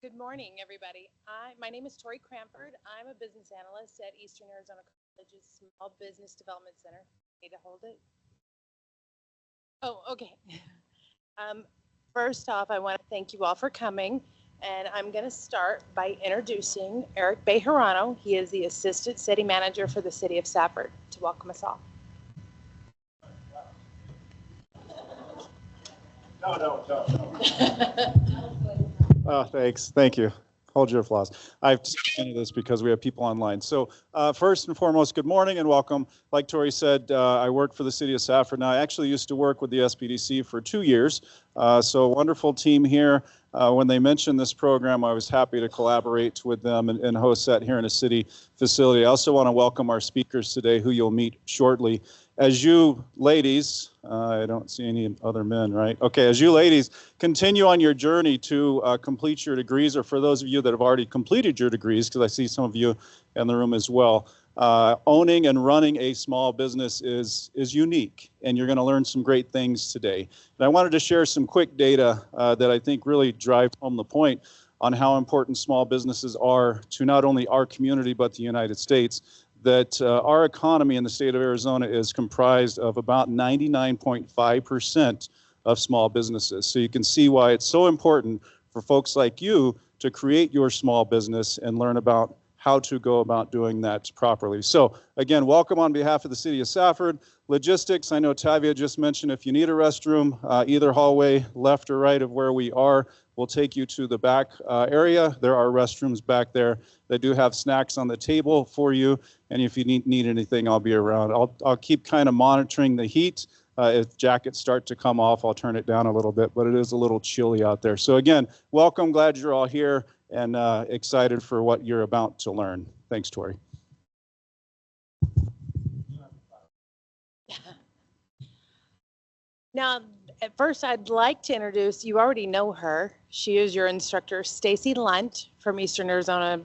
Good morning, everybody. My name is Tori Cranford. I'm a business analyst at Eastern Arizona College's Small Business Development Center. Need to hold it? Oh, okay. Um, First off, I want to thank you all for coming, and I'm going to start by introducing Eric Bejarano. He is the Assistant City Manager for the City of Safford, to welcome us all. Oh, thanks. Thank you. Hold your applause. I've into this because we have people online. So first and foremost, good morning and welcome. Like Tori said, I work for the City of Safford now. I actually used to work with the SBDC for 2 years. So wonderful team here. When they mentioned this program, I was happy to collaborate with them and host that here in a city facility. I also want to welcome our speakers today, who you'll meet shortly. As you ladies, I don't see any other men, right? Okay, as you ladies continue on your journey to complete your degrees, or for those of you that have already completed your degrees, because I see some of you in the room as well, owning and running a small business is unique, and you're going to learn some great things today. And I wanted to share some quick data that I think really drive home the point on how important small businesses are to not only our community, but the United States. That our economy in the state of Arizona is comprised of about 99.5% of small businesses. So you can see why it's so important for folks like you to create your small business and learn about how to go about doing that properly. So again, welcome on behalf of the City of Safford. Logistics, I know Tavia just mentioned if you need a restroom, either hallway, left or right of where we are, we'll take you to the back area. There are restrooms back there. They do have snacks on the table for you. And if you need anything, I'll be around. I'll keep kind of monitoring the heat. If jackets start to come off, I'll turn it down a little bit, but it is a little chilly out there. So again, welcome, glad you're all here and excited for what you're about to learn. Thanks, Tori. Now, at first, I'd like to introduce, you already know her. She is your instructor, Stacy Lunt from Eastern Arizona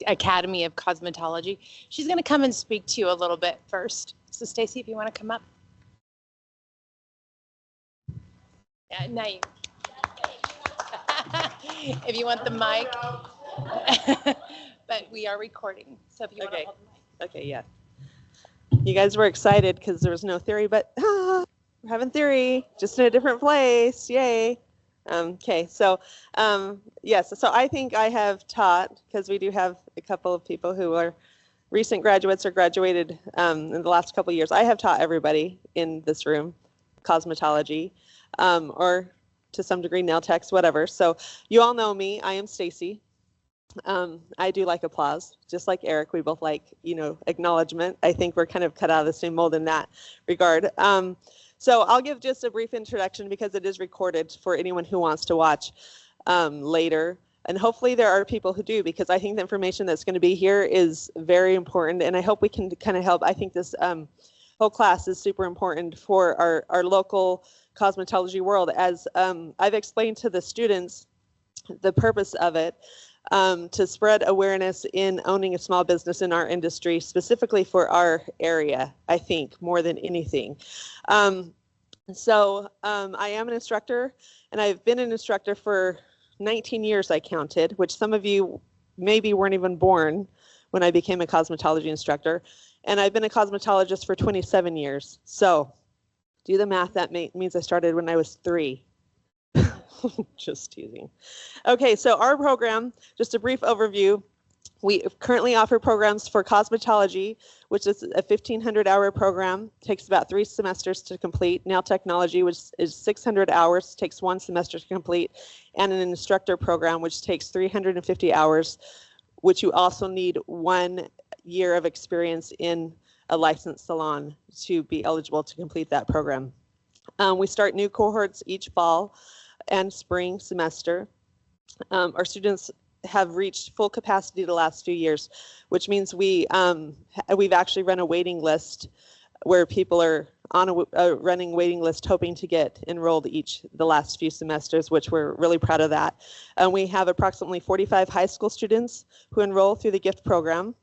Academy of Cosmetology. She's going to come and speak to you a little bit first. So Stacy, if you want to come up. Yeah, now you. If you want the mic. But we are recording, so if you want to hold the mic. Okay, yeah. You guys were excited because there was no theory, but we're having theory, just in a different place. Yay. Okay, so yes, so I think I have taught, because we do have a couple of people who are recent graduates or graduated in the last couple of years. I have taught everybody in this room cosmetology, or to some degree nail techs, whatever. So you all know me. I am Stacy. I do like applause, just like Eric. We both like, acknowledgement. I think we're kind of cut out of the same mold in that regard. So I'll give just a brief introduction because it is recorded for anyone who wants to watch later. And hopefully there are people who do, because I think the information that's going to be here is very important. And I hope we can kind of help. I think this whole class is super important for our local cosmetology world. As I've explained to the students, the purpose of it, to spread awareness in owning a small business in our industry, specifically for our area, I think, more than anything. So I am an instructor, and I've been an instructor for 19 years, I counted, which some of you maybe weren't even born when I became a cosmetology instructor. And I've been a cosmetologist for 27 years. So do the math, that means I started when I was 3. Just teasing. Okay, so our program, just a brief overview. We currently offer programs for cosmetology, which is a 1,500-hour program, takes about 3 semesters to complete. Nail technology, which is 600 hours, takes 1 semester to complete. And an instructor program, which takes 350 hours, which you also need 1 year of experience in a licensed salon to be eligible to complete that program. We start new cohorts each fall and spring semester. Our students have reached full capacity the last few years, which means we've actually run a waiting list where people are on a running waiting list hoping to get enrolled the last few semesters, which we're really proud of that. We have approximately 45 high school students who enroll through the GIFT program,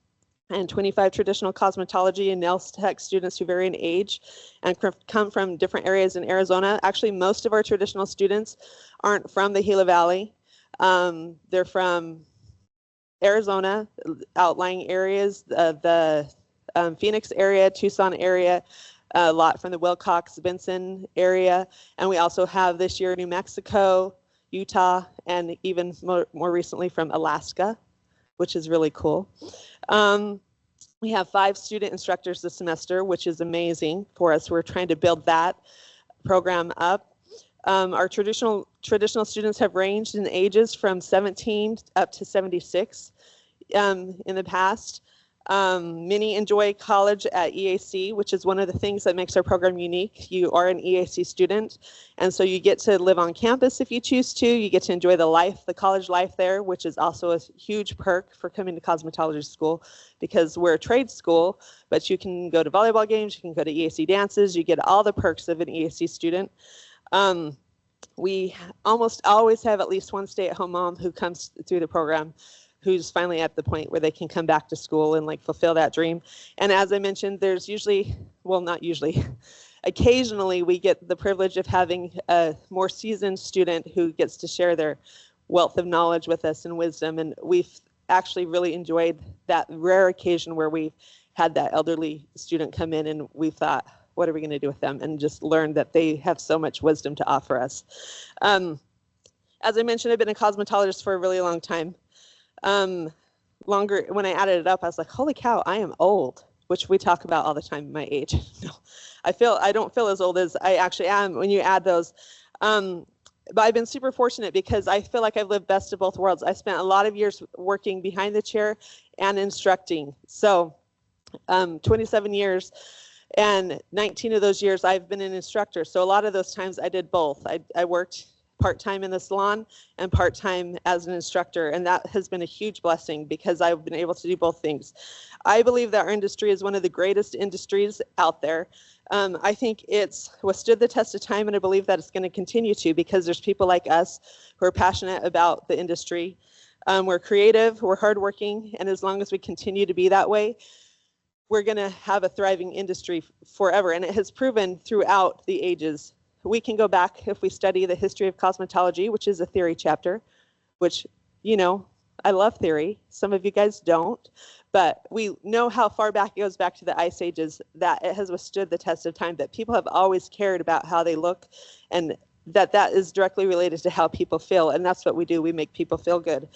and 25 traditional cosmetology and nail tech students who vary in age and come from different areas in Arizona. Actually, most of our traditional students aren't from the Gila Valley. They're from Arizona, outlying areas, the Phoenix area, Tucson area, a lot from the Wilcox, Benson area. And we also have this year New Mexico, Utah, and even more recently from Alaska, which is really cool. We have 5 student instructors this semester, which is amazing for us. We're trying to build that program up. Our traditional students have ranged in ages from 17 up to 76 in the past. Many enjoy college at EAC, which is one of the things that makes our program unique. You are an EAC student, and so you get to live on campus if you choose to. You get to enjoy the college life there, which is also a huge perk for coming to cosmetology school, because we're a trade school, but you can go to volleyball games, you can go to EAC dances, you get all the perks of an EAC student. We almost always have at least one stay-at-home mom who comes through the program, who's finally at the point where they can come back to school and like fulfill that dream. And as I mentioned, there's usually, well, not usually, occasionally we get the privilege of having a more seasoned student who gets to share their wealth of knowledge with us and wisdom. And we've actually really enjoyed that rare occasion where we've had that elderly student come in and we thought, what are we going to do with them? And just learned that they have so much wisdom to offer us. As I mentioned, I've been a cosmetologist for a really long time. Longer, when I added it up, I was like, holy cow, I am old, which we talk about all the time, my age. No, I don't feel as old as I actually am when you add those. But I've been super fortunate because I feel like I've lived best of both worlds. I spent a lot of years working behind the chair and instructing. So 27 years, and 19 of those years I've been an instructor. So a lot of those times I did both. I worked part-time in the salon and part-time as an instructor, and that has been a huge blessing because I've been able to do both things. I believe that our industry is one of the greatest industries out there. I think it's withstood the test of time, and I believe that it's going to continue to, because there's people like us who are passionate about the industry. We're creative, we're hardworking, and as long as we continue to be that way, we're going to have a thriving industry forever. And it has proven throughout the ages. We can go back if we study the history of cosmetology, which is a theory chapter, which, you know, I love theory. Some of you guys don't, but we know how far back it goes back to the Ice Ages, that it has withstood the test of time, that people have always cared about how they look, and that is directly related to how people feel. And that's what we do. We make people feel good.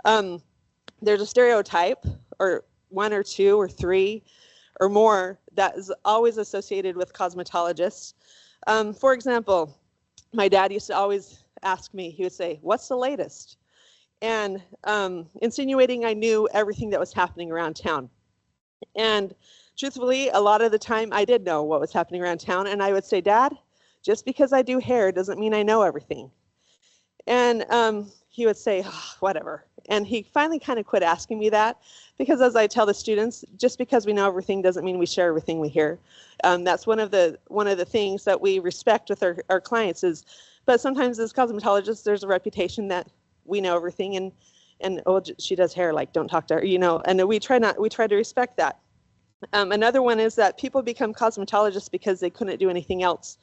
There's a stereotype, or 1 or 2 or 3 or more, that is always associated with cosmetologists. For example, my dad used to always ask me, he would say, what's the latest? And insinuating I knew everything that was happening around town. And truthfully, a lot of the time I did know what was happening around town. And I would say, Dad, just because I do hair doesn't mean I know everything. And he would say, oh, whatever. And he finally kind of quit asking me that, because as I tell the students, just because we know everything doesn't mean we share everything we hear. That's one of the things that we respect with our clients is, but sometimes as cosmetologists, there's a reputation that we know everything, and oh, she does hair, like don't talk to her, you know, and we try to respect that. Another one is that people become cosmetologists because they couldn't do anything else.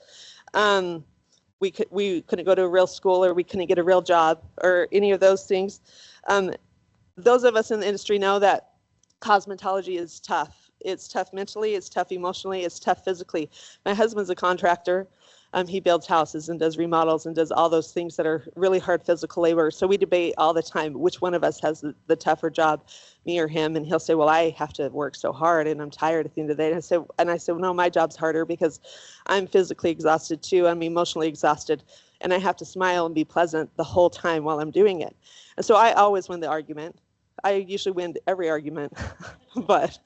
We couldn't go to a real school, or we couldn't get a real job, or any of those things. Those of us in the industry know that cosmetology is tough. It's tough mentally, it's tough emotionally, it's tough physically. My husband's a contractor. He builds houses and does remodels and does all those things that are really hard physical labor. So we debate all the time which one of us has the tougher job, me or him. And he'll say, well, I have to work so hard and I'm tired at the end of the day. And I said, well, no, my job's harder because I'm physically exhausted too. I'm emotionally exhausted. And I have to smile and be pleasant the whole time while I'm doing it. And so I always win the argument. I usually win every argument. but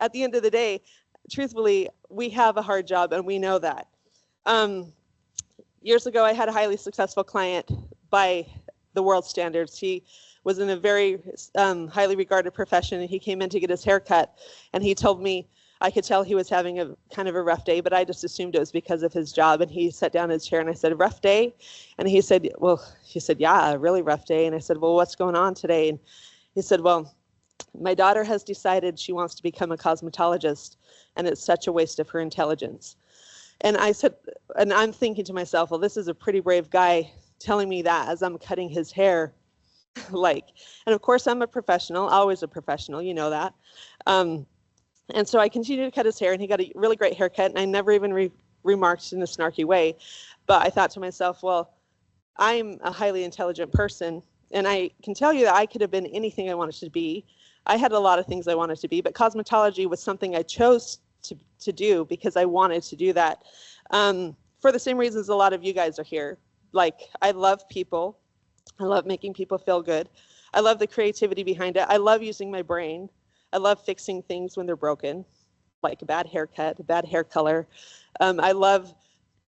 at the end of the day, truthfully, we have a hard job and we know that. Years ago, I had a highly successful client by the world standards. He was in a very highly regarded profession, and he came in to get his hair cut, and he told me, I could tell he was having a kind of a rough day, but I just assumed it was because of his job. And he sat down in his chair, and I said, rough day? And he said, yeah, a really rough day. And I said, well, what's going on today? And he said, well, my daughter has decided she wants to become a cosmetologist, and it's such a waste of her intelligence. And I said, and I'm thinking to myself, well, this is a pretty brave guy telling me that as I'm cutting his hair. Like, and of course I'm a professional, always a professional, you know that. And so I continued to cut his hair, and he got a really great haircut, and I never even remarked in a snarky way. But I thought to myself, well, I'm a highly intelligent person, and I can tell you that I could have been anything I wanted to be. I had a lot of things I wanted to be, but cosmetology was something I chose to do because I wanted to do that. For the same reasons a lot of you guys are here. Like, I love people. I love making people feel good. I love the creativity behind it. I love using my brain. I love fixing things when they're broken, like a bad haircut, a bad hair color. I love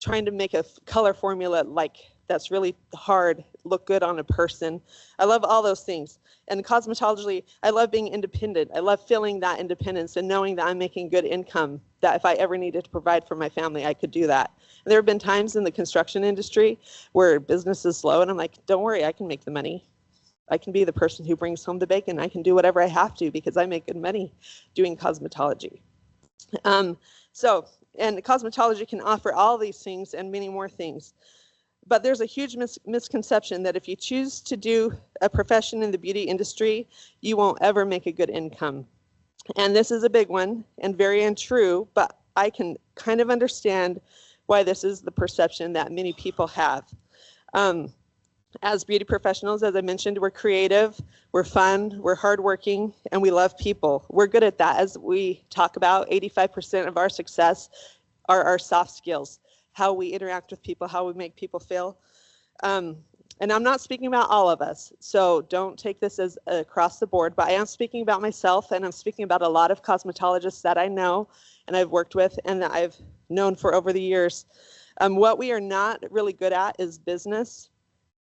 trying to make a color formula like that's really hard look good on a person. I love all those things. And cosmetology, I love being independent. I love feeling that independence and knowing that I'm making good income, that if I ever needed to provide for my family, I could do that. And there have been times in the construction industry where business is slow, and I'm like, don't worry, I can make the money. I can be the person who brings home the bacon. I can do whatever I have to because I make good money doing cosmetology. And cosmetology can offer all these things and many more things. But there's a huge misconception that if you choose to do a profession in the beauty industry, you won't ever make a good income. And this is a big one and very untrue, but I can kind of understand why this is the perception that many people have. As beauty professionals, as I mentioned, we're creative, we're fun, we're hardworking, and we love people. We're good at that. As we talk about, 85% of our success are our soft skills, how we interact with people, how we make people feel. And I'm not speaking about all of us, so don't take this as across the board, but I am speaking about myself, and I'm speaking about a lot of cosmetologists that I know and I've worked with and that I've known for over the years. What we are not really good at is business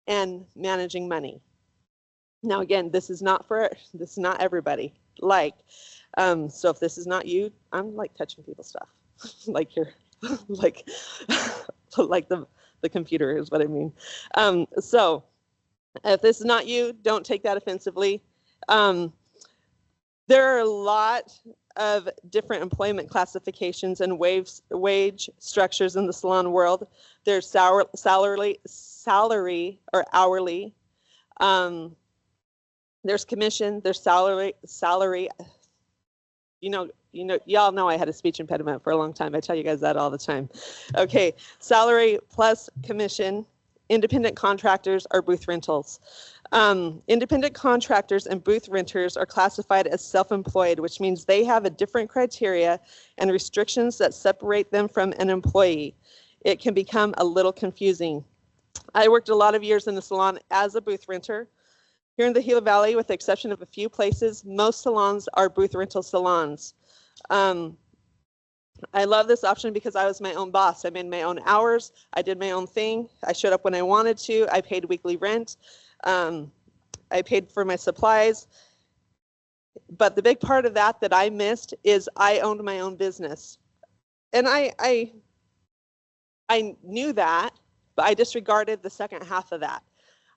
and managing money. Now, again, this is not everybody. Like, so if this is not you, I'm like touching people's stuff, like you're, like, like the computer is what I mean. So if this is not you, don't take that offensively. There are a lot of different employment classifications and wage structures in the salon world. There's salary or hourly. There's commission. There's salary. Y'all know I had a speech impediment for a long time. I tell you guys that all the time. Okay, salary plus commission. Independent contractors or booth rentals. Independent contractors and booth renters are classified as self-employed, which means they have a different criteria and restrictions that separate them from an employee. It can become a little confusing. I worked a lot of years in the salon as a booth renter. Here in the Gila Valley, with the exception of a few places, most salons are booth rental salons. I love this option because I was my own boss. I made my own hours. I did my own thing. I showed up when I wanted to. I paid weekly rent. I paid for my supplies. But the big part of that I missed is I owned my own business. And I knew that, but I disregarded the second half of that.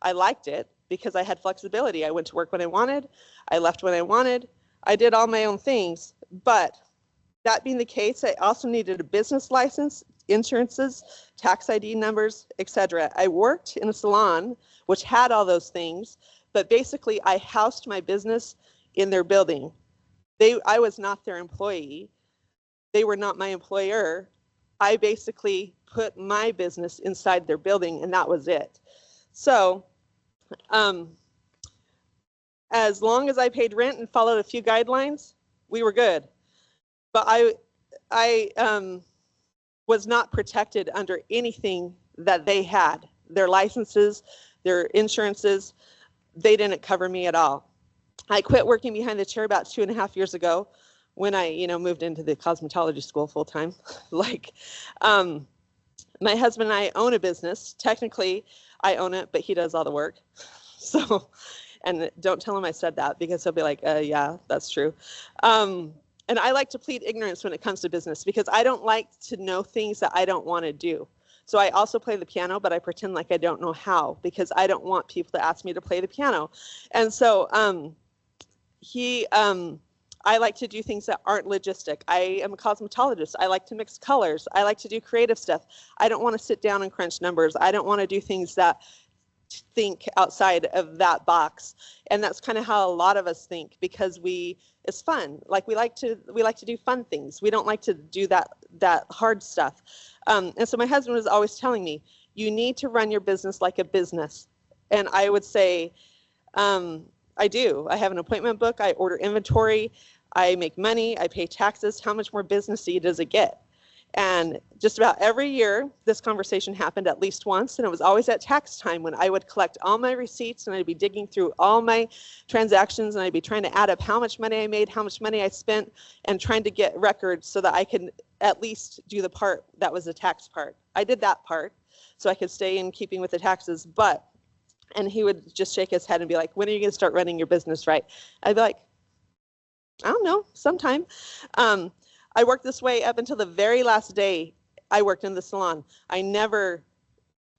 I liked it because I had flexibility. I went to work when I wanted. I left when I wanted. I did all my own things. But that being the case, I also needed a business license, insurances, tax ID numbers, etc. I worked in a salon which had all those things, but basically I housed my business in their building. I was not their employee. They were not my employer. I basically put my business inside their building, and that was it. So as long as I paid rent and followed a few guidelines, we were good. But I was not protected under anything that they had. Their licenses, their insurances, they didn't cover me at all. I quit working behind the chair about 2.5 years ago when I, moved into the cosmetology school full time. My husband and I own a business. Technically, I own it, but he does all the work. So, and don't tell him I said that because he'll be like, yeah, that's true. And I like to plead ignorance when it comes to business because I don't like to know things that I don't want to do. So I also play the piano, but I pretend like I don't know how because I don't want people to ask me to play the piano. And so I like to do things that aren't logistic. I am a cosmetologist. I like to mix colors. I like to do creative stuff. I don't want to sit down and crunch numbers. I don't want to do things that think outside of that box. And that's kind of how a lot of us think, because it's fun. Like we like to do fun things. We don't like to do that hard stuff. And so my husband was always telling me, you need to run your business like a business. And I would say, I do. I have an appointment book. I order inventory. I make money. I pay taxes. How much more businessy does it get? And just about every year, this conversation happened at least once, and it was always at tax time when I would collect all my receipts and I'd be digging through all my transactions and I'd be trying to add up how much money I made, how much money I spent, and trying to get records so that I could at least do the part that was the tax part. I did that part so I could stay in keeping with the taxes, and he would just shake his head and be like, when are you going to start running your business right? I'd be like, I don't know, sometime. I worked this way up until the very last day I worked in the salon. I never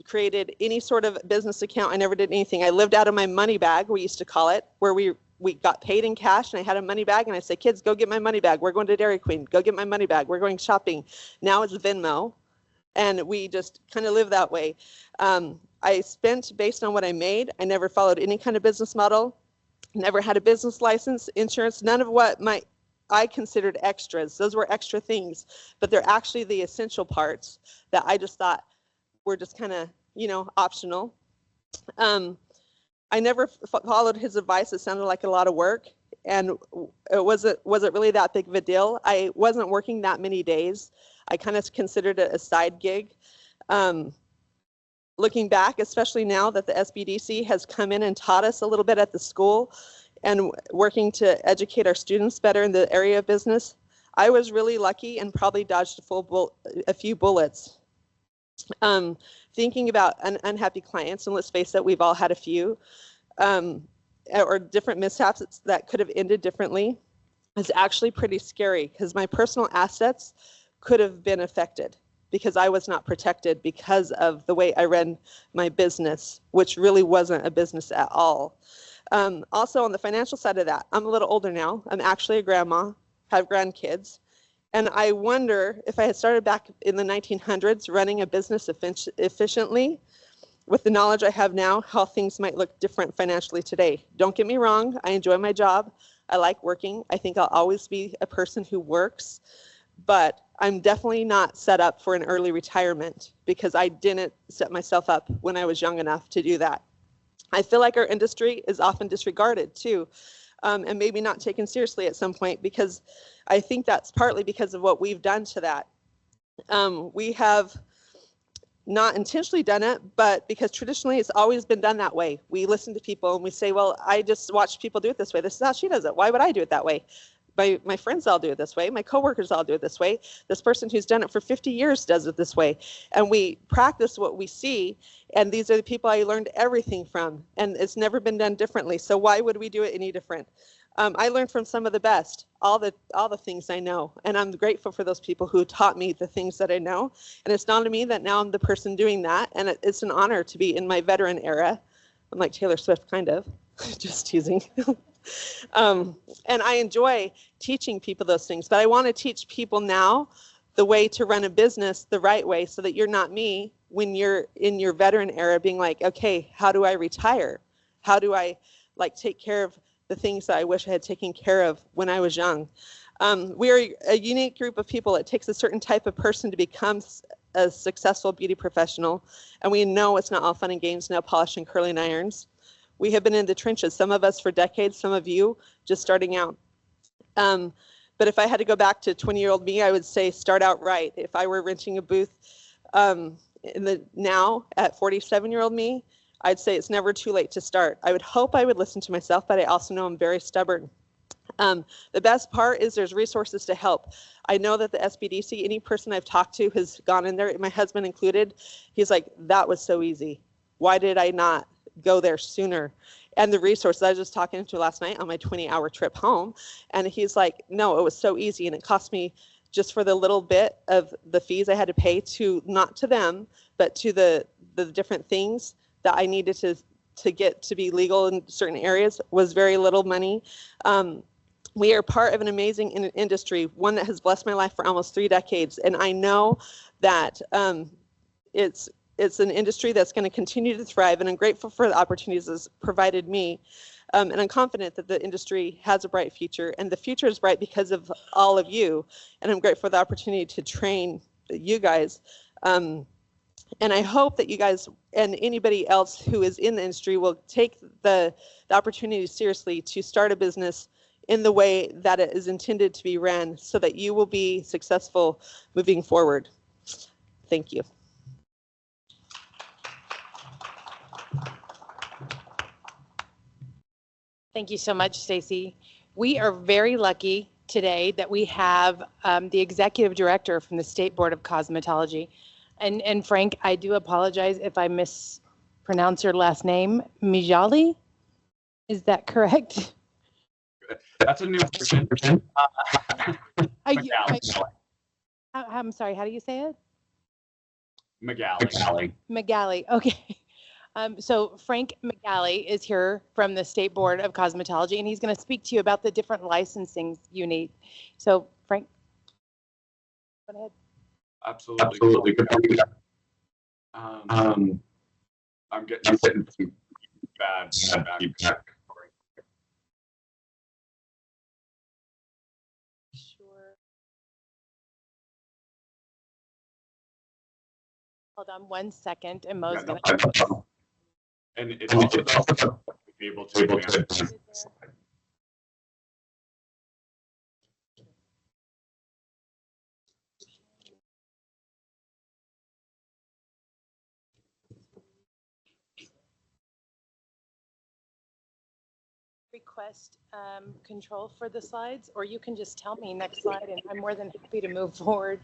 created any sort of business account. I never did anything. I lived out of my money bag, we used to call it, where we got paid in cash, and I had a money bag, and I said, kids, go get my money bag. We're going to Dairy Queen. Go get my money bag. We're going shopping. Now it's Venmo, and we just kind of live that way. I spent based on what I made. I never followed any kind of business model, never had a business license, insurance, none of what I considered extras. Those were extra things, but they're actually the essential parts that I just thought were just kind of, optional. I never followed his advice. It sounded like a lot of work, and it wasn't really that big of a deal. I wasn't working that many days. I kind of considered it a side gig. Looking back, especially now that the SBDC has come in and taught us a little bit at the school and working to educate our students better in the area of business, I was really lucky and probably dodged a few bullets. Thinking about unhappy clients, and let's face it, we've all had a few, or different mishaps that could have ended differently, is actually pretty scary, because my personal assets could have been affected because I was not protected because of the way I ran my business, which really wasn't a business at all. Also on the financial side of that, I'm a little older now. I'm actually a grandma, have grandkids. And I wonder if I had started back in the 1900s running a business efficiently, with the knowledge I have now, how things might look different financially today. Don't get me wrong, I enjoy my job. I like working. I think I'll always be a person who works, but I'm definitely not set up for an early retirement because I didn't set myself up when I was young enough to do that. I feel like our industry is often disregarded too, and maybe not taken seriously at some point, because I think that's partly because of what we've done to that. We have not intentionally done it, but because traditionally it's always been done that way. We listen to people and we say, well, I just watched people do it this way. This is how she does it. Why would I do it that way? My friends all do it this way. My coworkers all do it this way. This person who's done it for 50 years does it this way. And we practice what we see. And these are the people I learned everything from. And it's never been done differently. So why would we do it any different? I learned from some of the best, all the things I know. And I'm grateful for those people who taught me the things that I know. And it's not to me that now I'm the person doing that. And it's an honor to be in my veteran era. I'm like Taylor Swift, kind of. Just teasing. And I enjoy teaching people those things, but I want to teach people now the way to run a business the right way, so that you're not me when you're in your veteran era being like, okay, how do I retire? How do I take care of the things that I wish I had taken care of when I was young? We're a unique group of people. It takes a certain type of person to become a successful beauty professional. And we know it's not all fun and games, nail polish and curling irons. We have been in the trenches, some of us for decades, some of you just starting out. But if I had to go back to 20-year-old me, I would say start out right. If I were renting a booth now at 47-year-old me, I'd say it's never too late to start. I would hope I would listen to myself, but I also know I'm very stubborn. The best part is there's resources to help. I know that the SBDC, any person I've talked to has gone in there, my husband included, he's like, that was so easy. Why did I not go there sooner? And the resources, I was just talking to last night on my 20-hour trip home, and he's like, no, it was so easy, and it cost me just for the little bit of the fees I had to pay to, not to them, but to the different things that I needed to get to be legal in certain areas, was very little money. We are part of an amazing industry, one that has blessed my life for almost 3 decades, and I know that it's it's an industry that's going to continue to thrive, and I'm grateful for the opportunities it's provided me. And I'm confident that the industry has a bright future, and the future is bright because of all of you. And I'm grateful for the opportunity to train you guys. And I hope that you guys and anybody else who is in the industry will take the opportunity seriously to start a business in the way that it is intended to be ran, so that you will be successful moving forward. Thank you. Thank you so much, Stacy. We are very lucky today that we have the executive director from the State Board of Cosmetology. And Frank, I do apologize if I mispronounce your last name. Mijali? Is that correct? That's a new version. I'm sorry, how do you say it? McGalley. McGalley, okay. So Frank McGalley is here from the State Board of Cosmetology, and he's going to speak to you about the different licensings you need. So Frank, go ahead. Absolutely. I'm getting some bad feedback. Sure. Hold on 1 second, and Mo's going to. And it's also to be able to advance. Request control for the slides, or you can just tell me next slide, and I'm more than happy to move forward.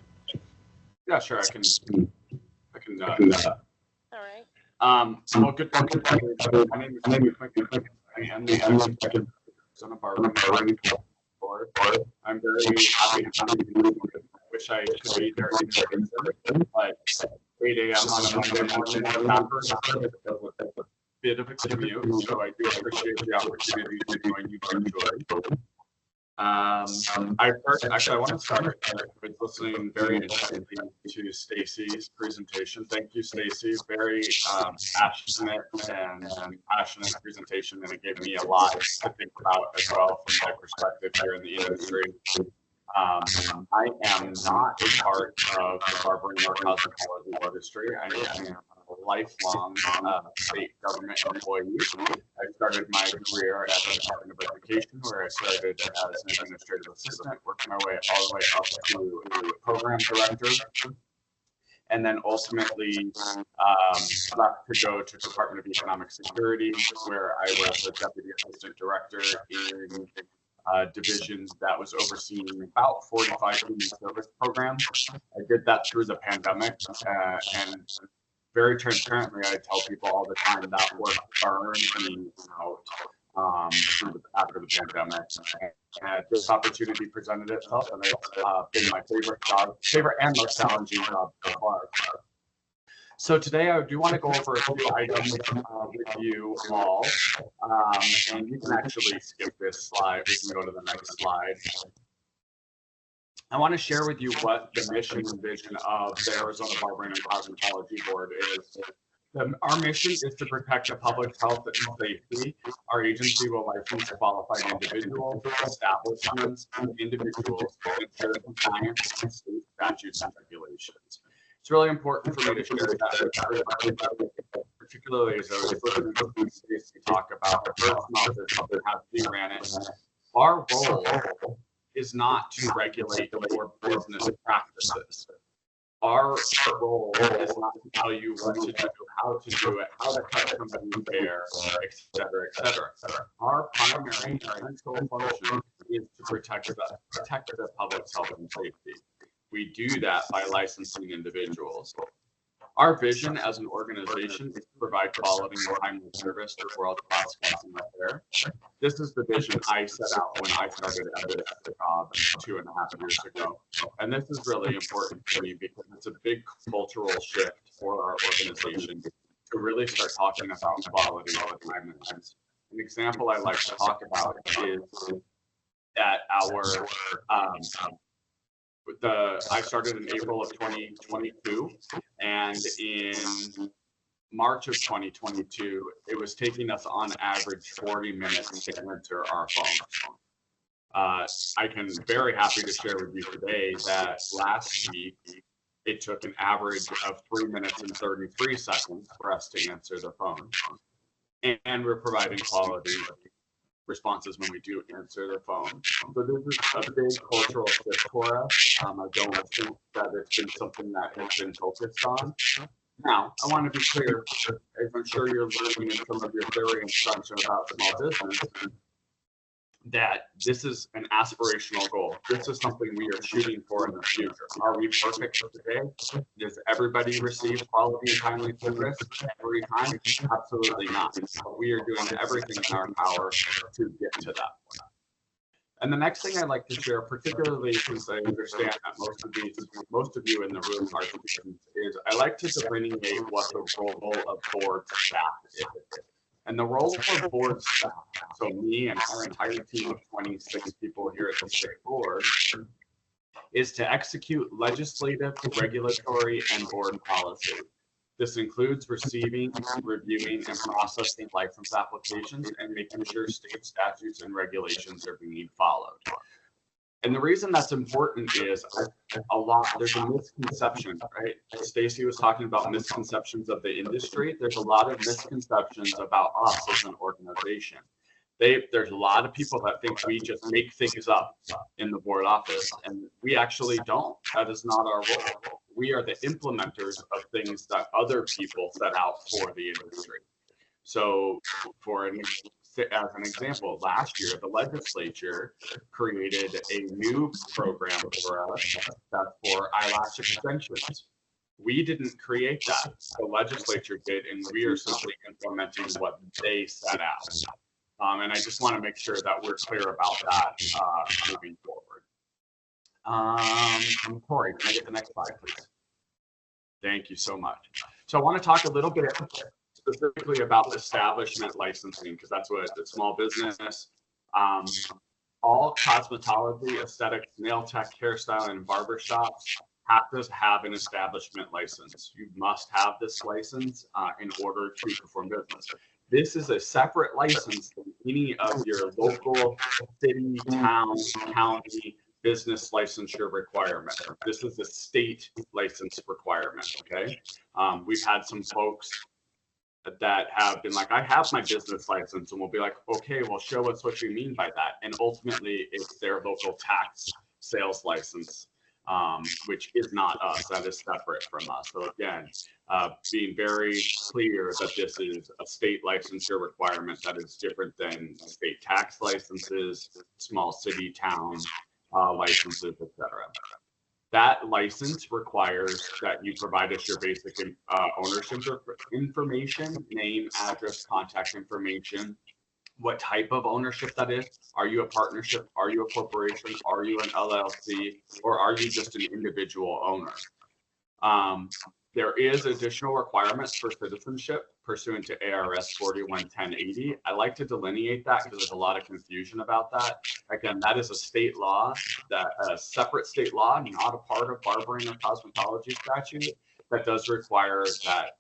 Yeah, sure. I can. All right. Well, good morning. My name is Frank. I am the executive son of our board. I'm very happy to be here. I wish I could be there in person, but 8 a.m. on a Monday morning, a bit of a commute, so I do appreciate the opportunity to join you virtually. I want to start with listening very intently to Stacy's presentation. Thank you, Stacy. Very passionate presentation, and it gave me a lot to think about as well from my perspective here in the industry. I am not a part of the barbering or cosmetology industry. I am a lifelong state government employee. I started my career at the Department of Education, where I started as an administrative assistant, working my way all the way up to program director, and then ultimately left to go to Department of Economic Security, where I was the deputy assistant director in divisions that was overseeing about 45 human service programs. I did that through the pandemic, and very transparently, I tell people all the time that work burned me out after the pandemic. And this opportunity presented itself, and it's been my favorite and most challenging job so far. So today I do want to go over a few items with you all, and you can actually skip this slide. We can go to the next slide. I want to share with you what the mission and vision of the Arizona Barbering and Cosmetology Board is. Our mission is to protect the public health and safety. Our agency will license qualified individuals, establishments, and individuals to ensure compliance with state statutes and regulations. It's really important for me to share that with everybody, particularly as I was listening to Stacy talk about the first month and how she ran it. Our role is not to regulate your business practices. Our role is not to tell you what to do, how to do it, how to cut somebody's hair, et cetera, et cetera. Our primary and sole function is to protect the public health and safety. We do that by licensing individuals. Our vision as an organization is to provide quality and timely service to world-class consumer care. This is the vision I set out when I started at this job 2.5 years ago. And this is really important to me because it's a big cultural shift for our organization to really start talking about quality all the time. An example I like to talk about is at our I started in April of 2022, and in March of 2022, it was taking us on average 40 minutes to enter our phone. I can very happy to share with you today that last week, it took an average of 3 minutes and 33 seconds for us to answer the phone. And we're providing quality responses when we do answer the phone. So this is a big cultural shift for us. I don't think that it's been something that has been focused on. Now, I want to be clear, as I'm sure you're learning in some of your theory instruction about small business, that this is an aspirational goal. This is something we are shooting for in the future. Are we perfect today? Does everybody receive quality and timely service every time? Absolutely not. But we are doing everything in our power to get to that point. And the next thing I'd like to share, particularly since I understand that most of you in the room are students, is I like to delineate what the role of board staff is. And the role of board staff, so me and our entire team of 26 people here at the state board, is to execute legislative, regulatory, and board policy. This includes receiving, reviewing, and processing license applications and making sure state statutes and regulations are being followed. And the reason that's important is there's a misconception, right? Stacy was talking about misconceptions of the industry. There's a lot of misconceptions about us as an organization. There's a lot of people that think we just make things up in the board office, and we actually don't. That is not our role. We are the implementers of things that other people set out for the industry. So as an example, last year, the legislature created a new program for us that's for eyelash extensions. We didn't create that. The legislature did, and we are simply implementing what they set out. And I just want to make sure that we're clear about that moving forward. Corey, can I get the next slide, please? Thank you so much. So I want to talk a little bit specifically about establishment licensing, because that's what the small business, all cosmetology, aesthetics, nail tech, hairstyle, and barber shops have to have an establishment license. You must have this license in order to perform business. This is a separate license than any of your local city, town, county business licensure requirement. This is a state license requirement, okay? We've had some folks that have been like, I have my business license, and we'll be like, okay, well, show us what you mean by that. And ultimately, it's their local tax sales license, which is not us. That is separate from us. So again, being very clear that this is a state licensure requirement that is different than state tax licenses, small city, town licenses, etc. That license requires that you provide us your basic ownership information, name, address, contact information, what type of ownership that is. Are you a partnership? Are you a corporation? Are you an LLC? Or are you just an individual owner? There is additional requirements for citizenship pursuant to ARS 411080. I like to delineate that because there's a lot of confusion about that. Again, that is a state law, a separate state law, not a part of barbering or cosmetology statute, that does require that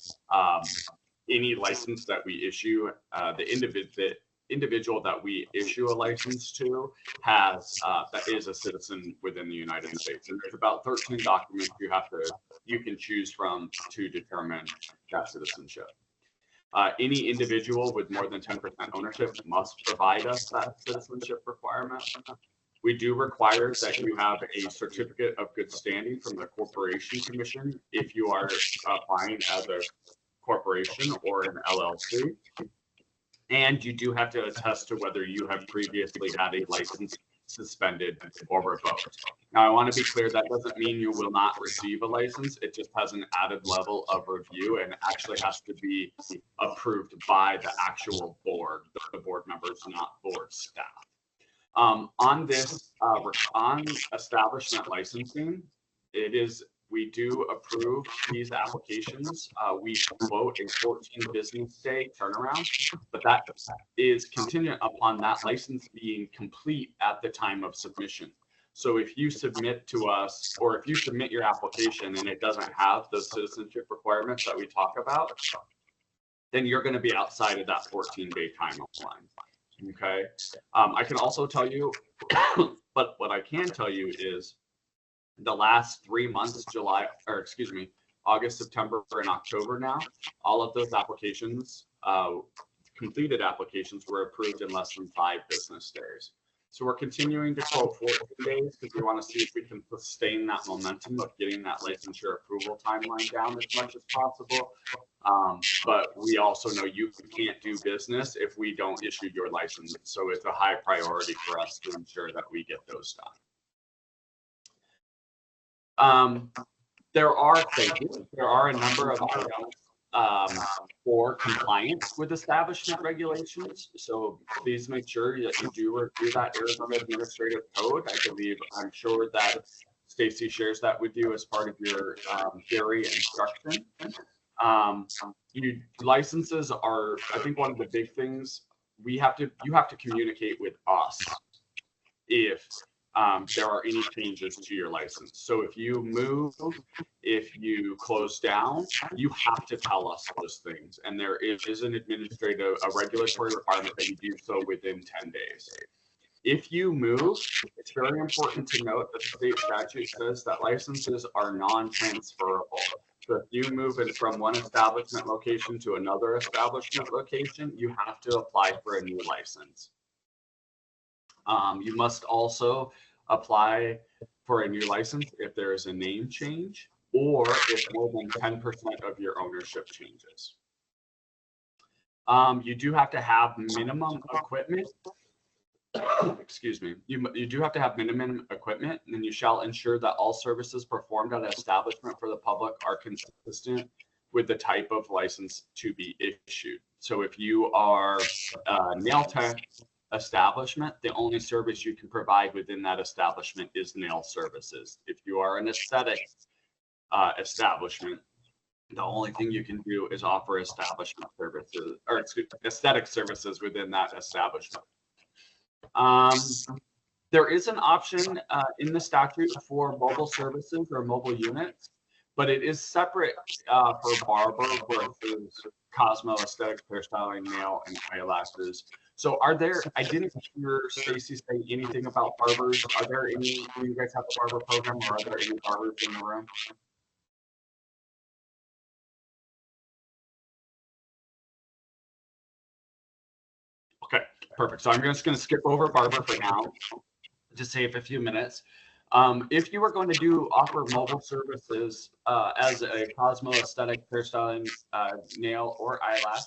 any license that we issue, the individual that we issue a license to that is a citizen within the United States. And there's about 13 documents you can choose from to determine that citizenship. Any individual with more than 10% ownership must provide us that citizenship requirement. We do require that you have a certificate of good standing from the Corporation Commission if you are applying as a corporation or an LLC. And you do have to attest to whether you have previously had a license suspended or revoked. Now, I want to be clear, that doesn't mean you will not receive a license. It just has an added level of review and actually has to be approved by the actual board, the board members, not board staff. On this, on establishment licensing, we do approve these applications. We quote a 14 business day turnaround, but that is contingent upon that license being complete at the time of submission. So if you submit to us, or if you submit your application and it doesn't have those citizenship requirements that we talk about, then you're going to be outside of that 14-day timeline. Okay. I can also tell you, but what I can tell you is the last 3 months, August, September, and October now, all of those applications, completed applications, were approved in less than 5 business days. So we're continuing to quote 14 days because we want to see if we can sustain that momentum of getting that licensure approval timeline down as much as possible. But we also know you can't do business if we don't issue your license. So it's a high priority for us to ensure that we get those done. There are a number of items for compliance with establishment regulations. So please make sure that you do review that Arizona Administrative Code. I'm sure that Stacy shares that with you as part of your theory instruction. Licenses are, I think, one of the big things you have to communicate with us if there are any changes to your license. So if you move, if you close down, you have to tell us those things. And there is a regulatory requirement that you do so within 10 days. If you move, it's very important to note that the state statute says that licenses are non-transferable. So if you move it from one establishment location to another establishment location, you have to apply for a new license. You must also apply for a new license if there is a name change or if more than 10% of your ownership changes. You do have to have minimum equipment. Excuse me. You do have to have minimum equipment, and you shall ensure that all services performed at an establishment for the public are consistent with the type of license to be issued. So if you are a nail tech establishment, the only service you can provide within that establishment is nail services. If you are an aesthetic establishment, the only thing you can do is offer establishment services, or aesthetic services within that establishment. There is an option in the statute for mobile services or mobile units, but it is separate for barber versus Cosmo, aesthetic, hairstyling, nail, and eyelashes. So I didn't hear Stacy say anything about barbers. Do you guys have a barber program, or are there any barbers in the room? Okay, perfect. So I'm just going to skip over barber for now, to save a few minutes. If you are going to offer mobile services as a Cosmo, aesthetic, hairstyling, nail, or eyelash,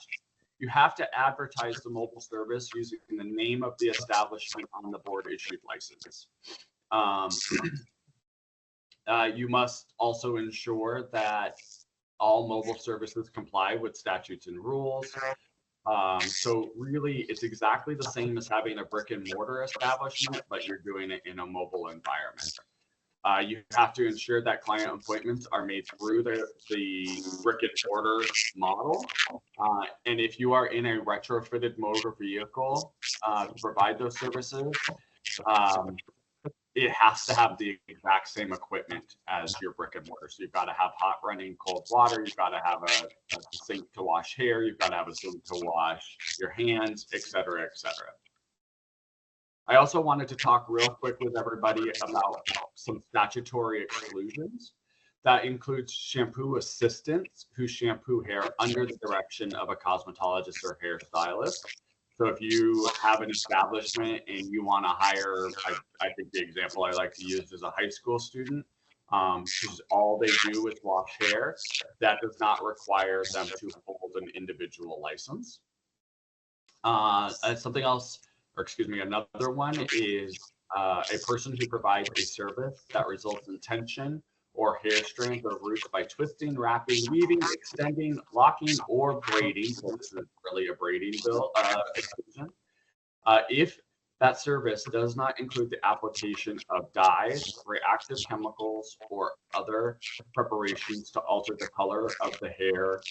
you have to advertise the mobile service using the name of the establishment on the board issued license. You must also ensure that all mobile services comply with statutes and rules. So really, it's exactly the same as having a brick and mortar establishment, but you're doing it in a mobile environment. You have to ensure that client appointments are made through the brick and mortar model. And if you are in a retrofitted motor vehicle to provide those services, it has to have the exact same equipment as your brick and mortar. So you've got to have hot running cold water. You've got to have a sink to wash hair. You've got to have a sink to wash your hands, et cetera, et cetera. I also wanted to talk real quick with everybody about some statutory exclusions. That includes shampoo assistants who shampoo hair under the direction of a cosmetologist or hairstylist. So if you have an establishment and you want to hire, I think the example I like to use is a high school student, because all they do is wash hair, that does not require them to hold an individual license. Something else, or excuse me, another one is a person who provides a service that results in tension or hair strands or roots by twisting, wrapping, weaving, extending, locking, or braiding. So this is really a braiding bill exclusion. If that service does not include the application of dyes, reactive chemicals, or other preparations to alter the color of the hair,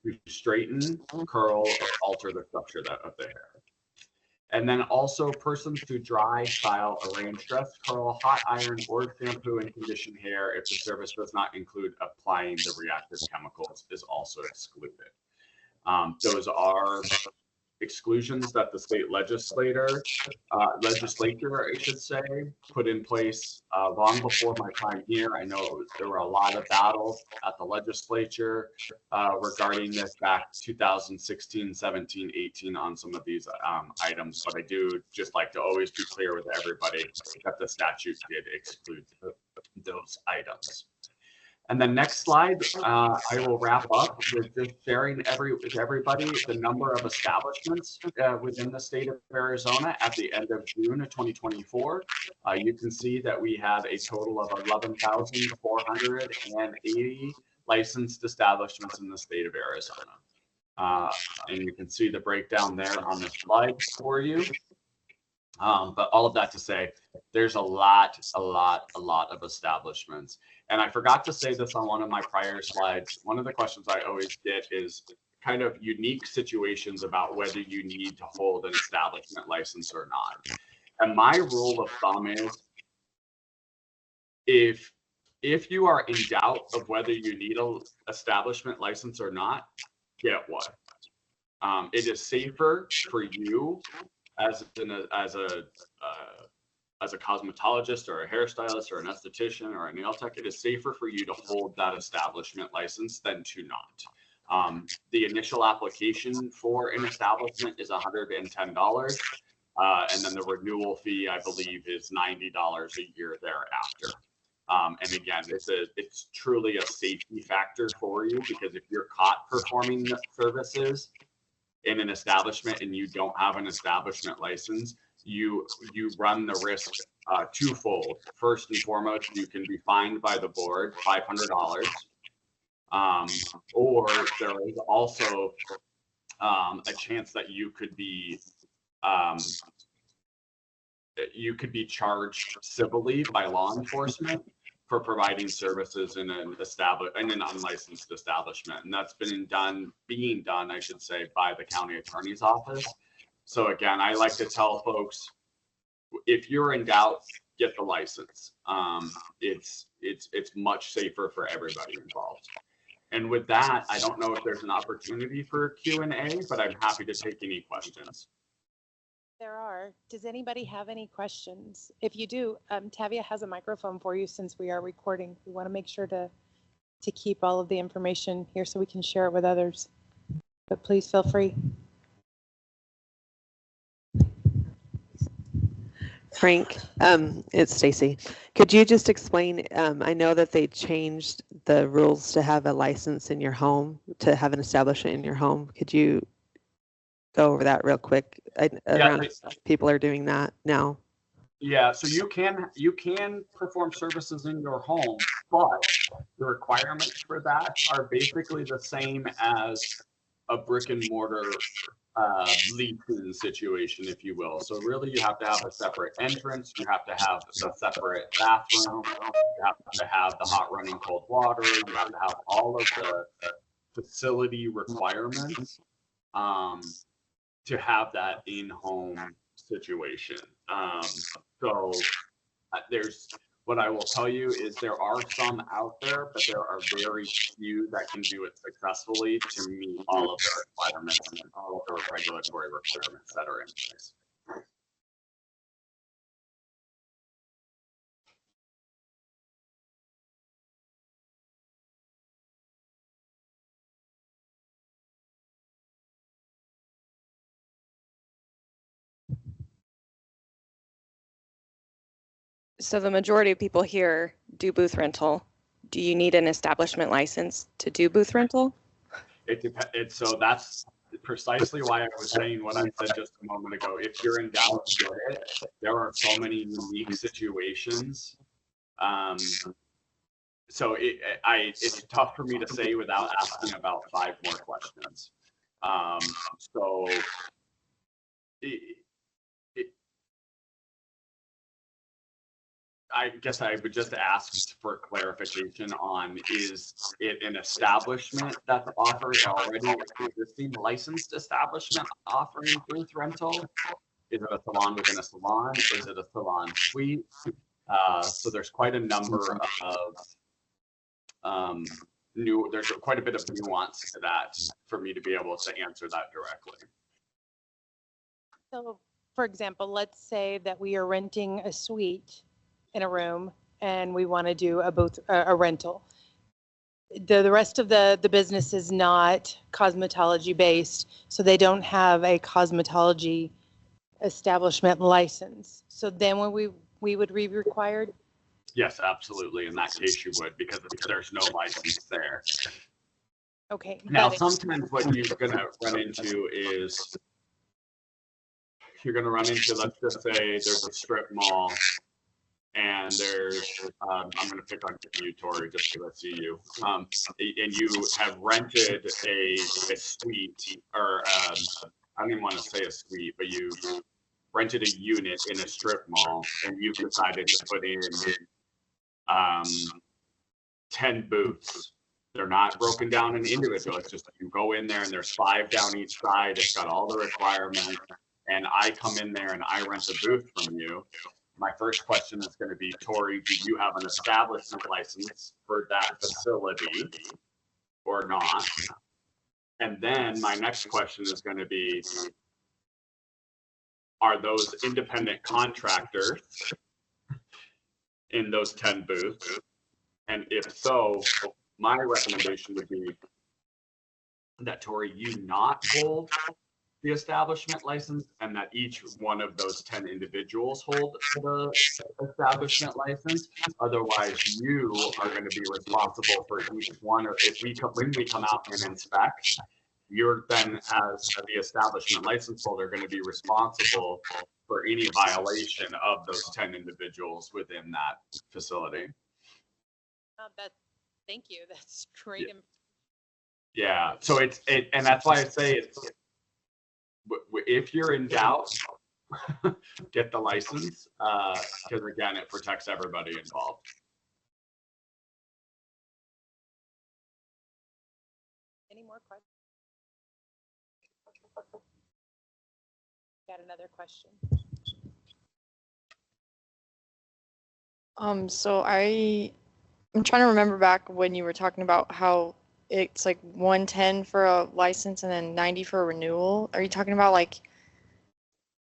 to straighten, curl, or alter the structure of the hair. And then also persons who dry, style, arrange, dress, curl, hot iron, or shampoo and condition hair if the service does not include applying the reactive chemicals is also excluded. Those are exclusions that the state legislature, I should say, put in place long before my time here. I know there were a lot of battles at the legislature regarding this back 2016, 17, 18 on some of these items, but I do just like to always be clear with everybody that the statute did exclude those items. And then next slide, I will wrap up with just sharing with everybody the number of establishments within the state of Arizona at the end of June of 2024. You can see that we had a total of 11,480 licensed establishments in the state of Arizona. And you can see the breakdown there on the slide for you. But all of that to say, there's a lot of establishments. And I forgot to say this on one of my prior slides. One of the questions I always get is kind of unique situations about whether you need to hold an establishment license or not. And my rule of thumb is if you are in doubt of whether you need an establishment license or not, get one. It is safer for you as a cosmetologist or a hairstylist or an esthetician or a nail tech, it is safer for you to hold that establishment license than to not. The initial application for an establishment is $110, and then the renewal fee, I believe, is $90 a year thereafter. And again, it's truly a safety factor for you, because if you're caught performing services in an establishment and you don't have an establishment license, you run the risk twofold. First and foremost, you can be fined by the board $500, or there is also a chance that you could be charged civilly by law enforcement for providing services in an unlicensed establishment, and that's being done, I should say, by the county attorney's office. So again, I like to tell folks, if you're in doubt, get the license. It's much safer for everybody involved. And with that, I don't know if there's an opportunity for Q&A, but I'm happy to take any questions. There are. Does anybody have any questions? If you do, Tavia has a microphone for you since we are recording. We want to make sure to keep all of the information here so we can share it with others. But please feel free. Frank, it's Stacy. Could you just explain, I know that they changed the rules to have a license in your home, to have an establishment in your home. Could you go over that real quick? People are doing that now. Yeah, so you can perform services in your home, but the requirements for that are basically the same as a brick and mortar leasing situation, if you will. So really, you have to have a separate entrance, you have to have a separate bathroom, you have to have the hot running cold water, you have to have all of the facility requirements to have that in-home situation. So there's, what I will tell you is there are some out there, but there are very few that can do it successfully to meet all of the requirements and all of the regulatory requirements that are in place. So the majority of people here do booth rental. Do you need an establishment license to do booth rental? So that's precisely why I was saying what I said just a moment ago. If you're in doubt, get it. There are so many unique situations. So it's tough for me to say without asking about 5 more questions. I guess I would just ask for clarification on, is it an establishment that's offering already existing licensed establishment offering booth rental? Is it a salon within a salon? Is it a salon suite? So there's quite a number of there's quite a bit of nuance to that for me to be able to answer that directly. So, for example, let's say that we are renting a suite in a room and we want to do a rental. The rest of the business is not cosmetology based, so they don't have a cosmetology establishment license. So then when we would be required? Yes, absolutely. In that case, you would, because there's no license there. Okay. Now, sometimes what you're going to run into is let's just say there's a strip mall and there's, I'm going to pick on you, Tori, just because I see you, and you have rented a suite, or I don't even want to say a suite, but you rented a unit in a strip mall and you've decided to put in 10 booths. They're not broken down in individual. It's just you go in there and there's 5 down each side. It's got all the requirements. And I come in there and I rent a booth from you. My first question is going to be, Tori, do you have an establishment license for that facility or not? And then my next question is going to be, are those independent contractors in those 10 booths? And if so, my recommendation would be that, Tori, you not hold the establishment license and that each one of those 10 individuals hold the establishment license. Otherwise, you are going to be responsible for each one. Or when we come out and inspect, you're then, as the establishment license holder, going to be responsible for any violation of those 10 individuals within that facility. Thank you. That's great. Yeah. So and that's why I say if you're in doubt, get the license, because again, it protects everybody involved. Any more questions? Got another question. So I'm trying to remember back when you were talking about how it's like 110 for a license and then 90 for a renewal. Are you talking about like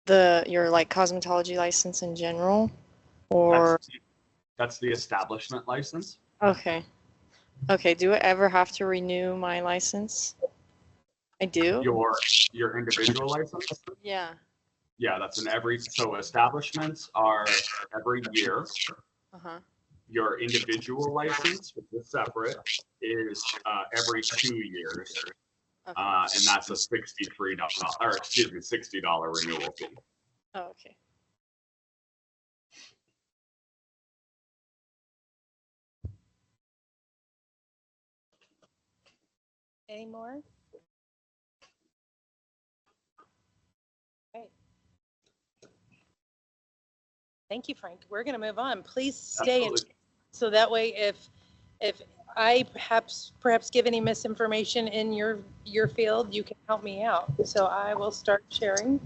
your like cosmetology license in general, or? That's the establishment license. Okay. Okay. Do I ever have to renew my license? I do. Your individual license? Yeah. Yeah, that's so establishments are every year. Uh-huh. Your individual license, which is separate, is every 2 years. Okay. And that's a $60 renewal fee. Oh, okay. Any more? Okay. Thank you, Frank. We're going to move on. Please stay in, so that way if I perhaps give any misinformation in your field, you can help me out. So I will start sharing.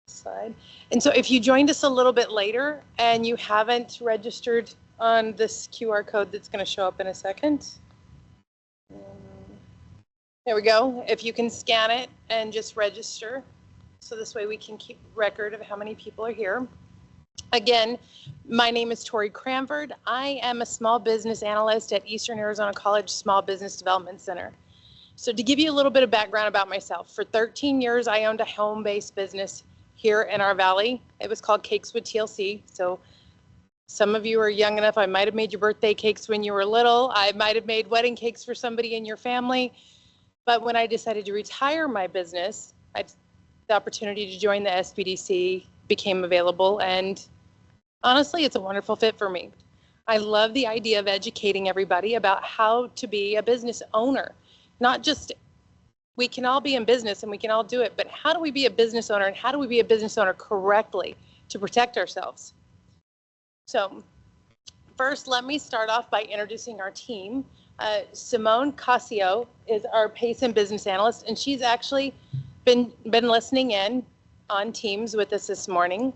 Slide. And so if you joined us a little bit later and you haven't registered on this QR code that's going to show up in a second. There we go. If you can scan it and just register. So this way we can keep record of how many people are here. Again, my name is Tori Cranford. I am a small business analyst at Eastern Arizona College Small Business Development Center. So to give you a little bit of background about myself, for 13 years, I owned a home-based business here in our valley. It was called Cakes with TLC. So some of you are young enough, I might have made your birthday cakes when you were little. I might have made wedding cakes for somebody in your family. But when I decided to retire my business, the opportunity to join the SBDC became available. And honestly, it's a wonderful fit for me. I love the idea of educating everybody about how to be a business owner. Not just, we can all be in business and we can all do it, but how do we be a business owner and how do we be a business owner correctly to protect ourselves? So First, let me start off by introducing our team. Simone Casio is our PACE and business analyst, and she's actually been listening in on Teams with us this morning.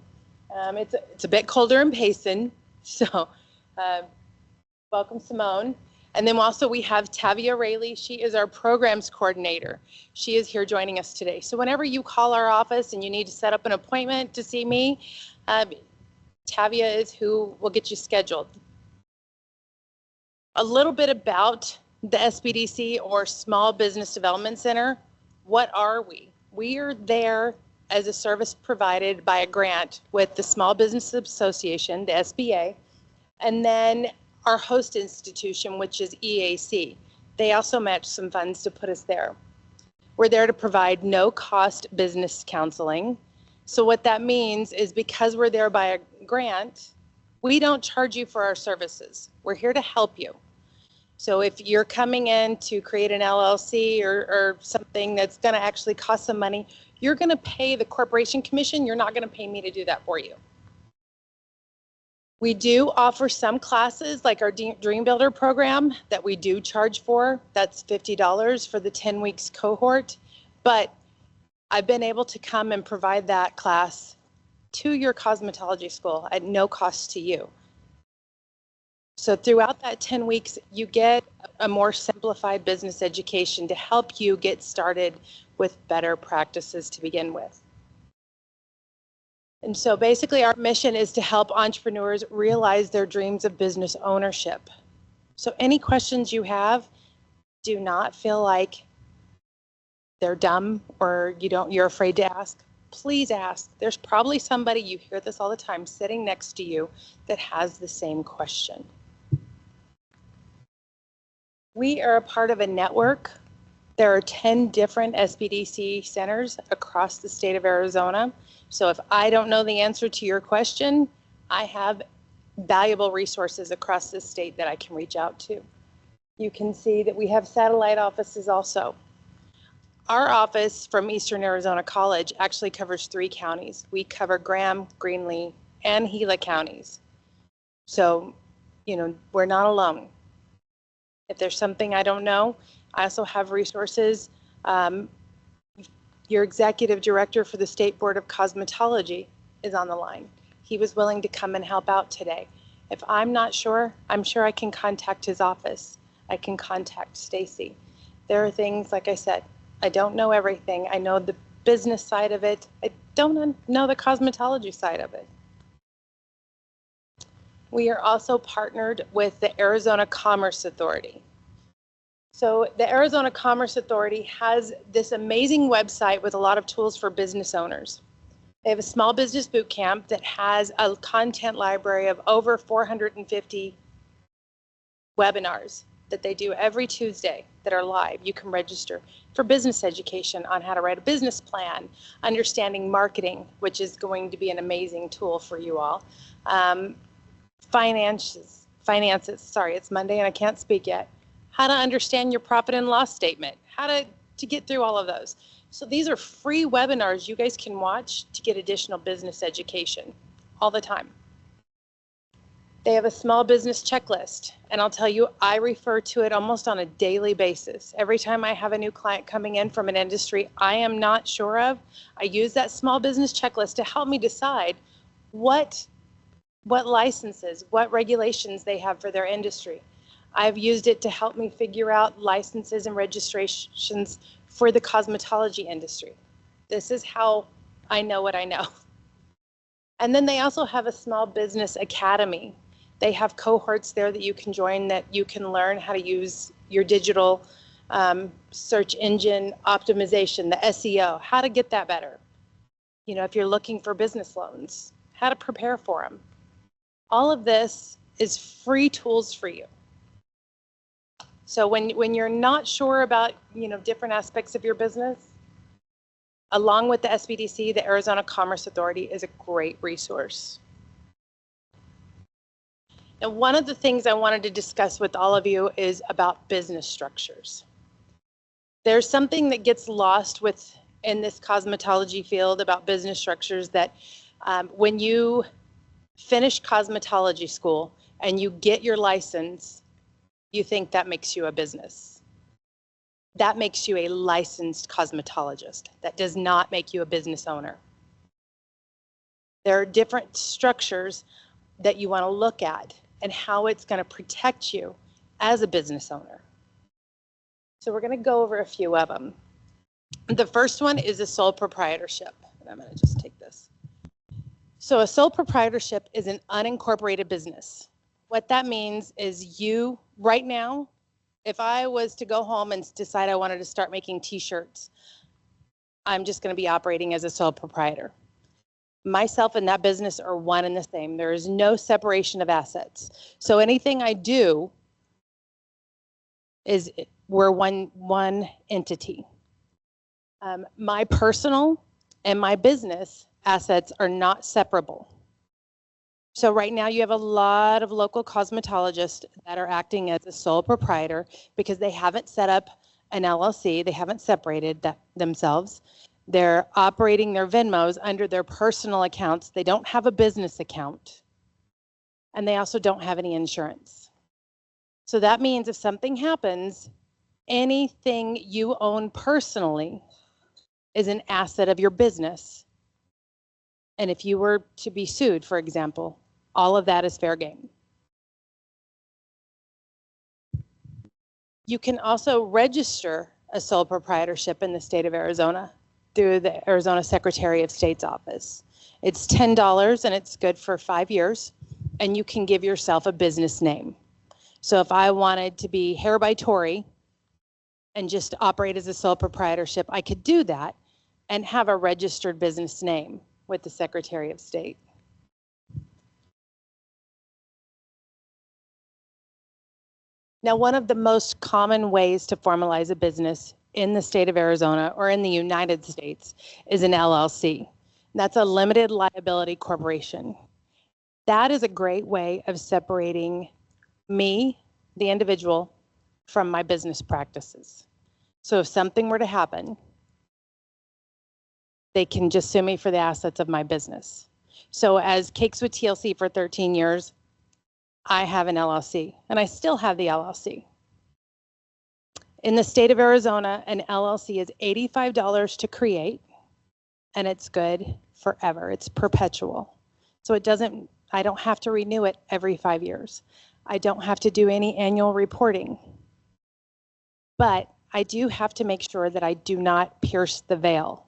It's a bit colder in Payson, so welcome, Simone. And then also we have Tavia Rayleigh. She is our programs coordinator. She is here joining us today. So whenever you call our office and you need to set up an appointment to see me, Tavia is who will get you scheduled. A little bit about the SBDC, or Small Business Development Center. What are we? We are there as a service provided by a grant with the Small Business Association, the SBA, and then our host institution, which is EAC. They also match some funds to put us there. We're there to provide no-cost business counseling. So what that means is, because we're there by a grant, we don't charge you for our services. We're here to help you. So if you're coming in to create an LLC or something that's going to actually cost some money, you're going to pay the corporation commission. You're not going to pay me to do that for you. We do offer some classes, like our Dream Builder program, that we do charge for. That's $50 for the 10 weeks cohort. But I've been able to come and provide that class to your cosmetology school at no cost to you. So throughout that 10 weeks, you get a more simplified business education to help you get started with better practices to begin with. And so basically our mission is to help entrepreneurs realize their dreams of business ownership. So any questions you have, do not feel like they're dumb or you're afraid to ask. Please ask. There's probably somebody, you hear this all the time, sitting next to you that has the same question. We are a part of a network. There are 10 different SBDC centers across the state of Arizona. So if I don't know the answer to your question, I have valuable resources across the state that I can reach out to. You can see that we have satellite offices also. Our office from Eastern Arizona College actually covers 3 counties. We cover Graham, Greenlee, and Gila counties. So, we're not alone. If there's something I don't know, I also have resources. Your executive director for the State Board of Cosmetology is on the line. He was willing to come and help out today. If I'm not sure, I'm sure I can contact his office. I can contact Stacy. There are things, like I said, I don't know everything. I know the business side of it. I don't know the cosmetology side of it. We are also partnered with the Arizona Commerce Authority. So the Arizona Commerce Authority has this amazing website with a lot of tools for business owners. They have a small business boot camp that has a content library of over 450 webinars that they do every Tuesday that are live. You can register for business education on how to write a business plan, understanding marketing, which is going to be an amazing tool for you all. Finances, sorry, it's Monday and I can't speak yet. How to understand your profit and loss statement, how to get through all of those. So these are free webinars you guys can watch to get additional business education all the time. They have a small business checklist, and I'll tell you, I refer to it almost on a daily basis. Every time I have a new client coming in from an industry I am not sure of, I use that small business checklist to help me decide what licenses, what regulations they have for their industry. I've used it to help me figure out licenses and registrations for the cosmetology industry. This is how I know what I know. And then they also have a small business academy. They have cohorts there that you can join, that you can learn how to use your digital search engine optimization, the SEO, how to get that better. If you're looking for business loans, how to prepare for them. All of this is free tools for you. So when you're not sure about, different aspects of your business, along with the SBDC, the Arizona Commerce Authority is a great resource. And one of the things I wanted to discuss with all of you is about business structures. There's something that gets lost in this cosmetology field about business structures, that when you finish cosmetology school, and you get your license, you think that makes you a business. That makes you a licensed cosmetologist. That does not make you a business owner. There are different structures that you want to look at and how it's going to protect you as a business owner. So we're going to go over a few of them. The first one is a sole proprietorship. And I'm going to just take this. So a sole proprietorship is an unincorporated business. What that means is you, right now, if I was to go home and decide I wanted to start making t-shirts, I'm just going to be operating as a sole proprietor. Myself and that business are one and the same. There is no separation of assets. So anything I do is we're one entity. My personal and my business assets are not separable. So right now you have a lot of local cosmetologists that are acting as a sole proprietor because they haven't set up an LLC, they haven't separated themselves. They're operating their Venmos under their personal accounts. They don't have a business account. And they also don't have any insurance. So that means if something happens, anything you own personally is an asset of your business. And if you were to be sued, for example, all of that is fair game. You can also register a sole proprietorship in the state of Arizona through the Arizona Secretary of State's office. It's $10 and it's good for 5 years, and you can give yourself a business name. So if I wanted to be Hair by Tori and just operate as a sole proprietorship, I could do that and have a registered business name with the Secretary of State. Now, one of the most common ways to formalize a business in the state of Arizona or in the United States is an LLC. That's a limited liability corporation. That is a great way of separating me, the individual, from my business practices. So if something were to happen, they can just sue me for the assets of my business. So as Cakes with TLC for 13 years, I have an LLC, and I still have the LLC. In the state of Arizona, an LLC is $85 to create, and it's good forever. It's perpetual. So I don't have to renew it every 5 years. I don't have to do any annual reporting. But I do have to make sure that I do not pierce the veil,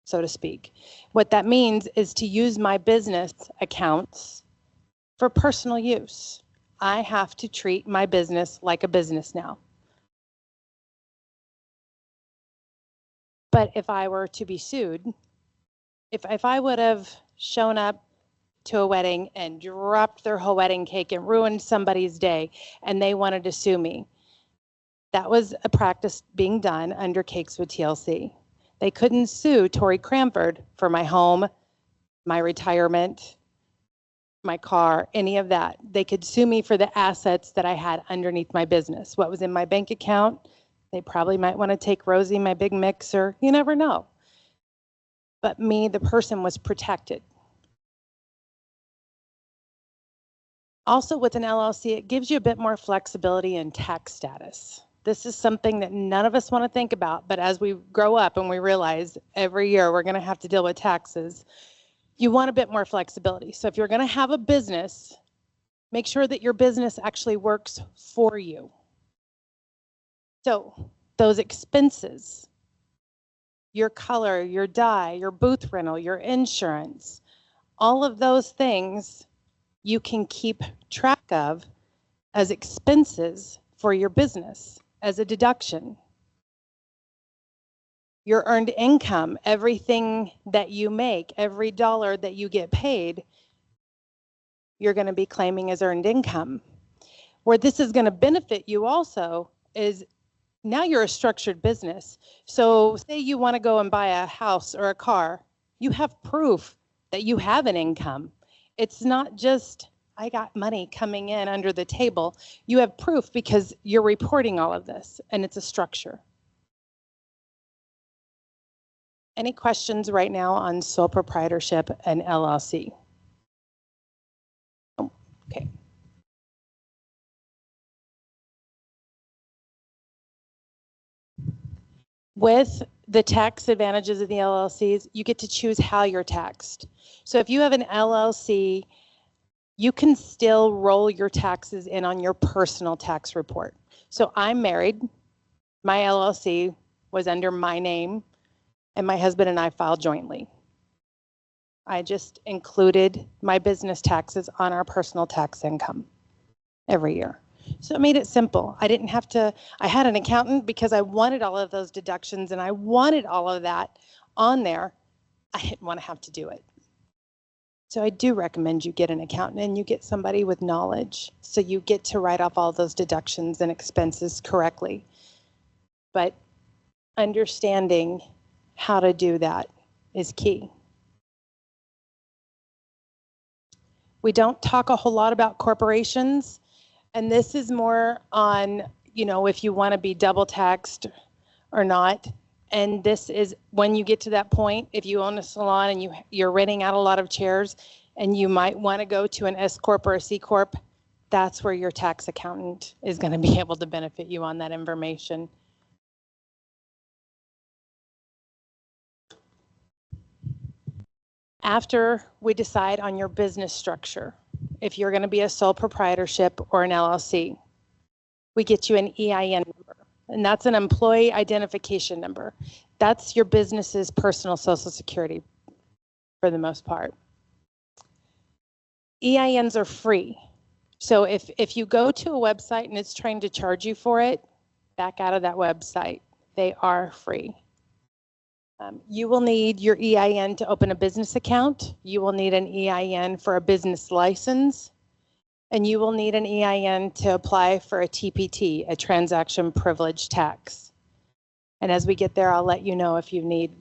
so to speak. What that means is to use my business accounts for personal use. I have to treat my business like a business now. But if I were to be sued, if I would have shown up to a wedding and dropped their whole wedding cake and ruined somebody's day and they wanted to sue me, that was a practice being done under Cakes with TLC. They couldn't sue Tori Cranford for my home, my retirement, my car, any of that. They could sue me for the assets that I had underneath my business. What was in my bank account? They probably might want to take Rosie, my big mixer. You never know. But me, the person, was protected. Also with an LLC, it gives you a bit more flexibility in tax status. This is something that none of us want to think about, but as we grow up and we realize every year we're going to have to deal with taxes, you want a bit more flexibility. So if you're going to have a business, make sure that your business actually works for you. So those expenses, your color, your dye, your booth rental, your insurance, all of those things you can keep track of as expenses for your business as a deduction. Your earned income, everything that you make, every dollar that you get paid, you're going to be claiming as earned income. Where this is going to benefit you also is now you're a structured business. So say you want to go and buy a house or a car, you have proof that you have an income. It's not just, I got money coming in under the table. You have proof because you're reporting all of this, and it's a structure. Any questions right now on sole proprietorship and LLC? Oh, okay. With the tax advantages of the LLCs, you get to choose how you're taxed. So if you have an LLC, you can still roll your taxes in on your personal tax report. So I'm married. My LLC was under my name, and my husband and I filed jointly. I just included my business taxes on our personal tax income every year. So it made it simple. I didn't have to, I had an accountant because I wanted all of those deductions and I wanted all of that on there. I didn't want to have to do it. So I do recommend you get an accountant and you get somebody with knowledge so you get to write off all those deductions and expenses correctly. But understanding how to do that is key. We don't talk a whole lot about corporations, and this is more on, you know, if you want to be double taxed or not. And this is when you get to that point, if you own a salon and you're renting out a lot of chairs and you might want to go to an S Corp or a C Corp, that's where your tax accountant is going to be able to benefit you on that information. After we decide on your business structure, if you're going to be a sole proprietorship or an LLC, we get you an EIN number, and that's an employee identification number. That's your business's personal social security for the most part. EINs are free. So if you go to a website and it's trying to charge you for it, back out of that website. They are free. You will need your EIN to open a business account. You will need an EIN for a business license. And you will need an EIN to apply for a TPT, a transaction privilege tax. And as we get there, I'll let you know if you need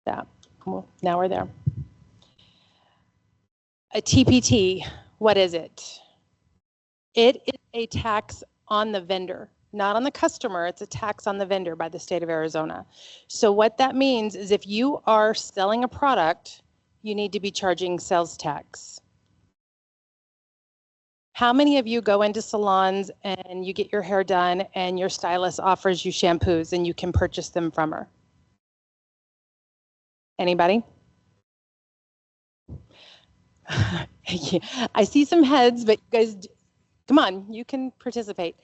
that. Well, now we're there. A TPT, what is it? It is a tax on the vendor. Not on the customer, it's a tax on the vendor by the state of Arizona. So what that means is if you are selling a product, you need to be charging sales tax. How many of you go into salons and you get your hair done and your stylist offers you shampoos and you can purchase them from her? Anybody? I see some heads, but you guys, come on, you can participate.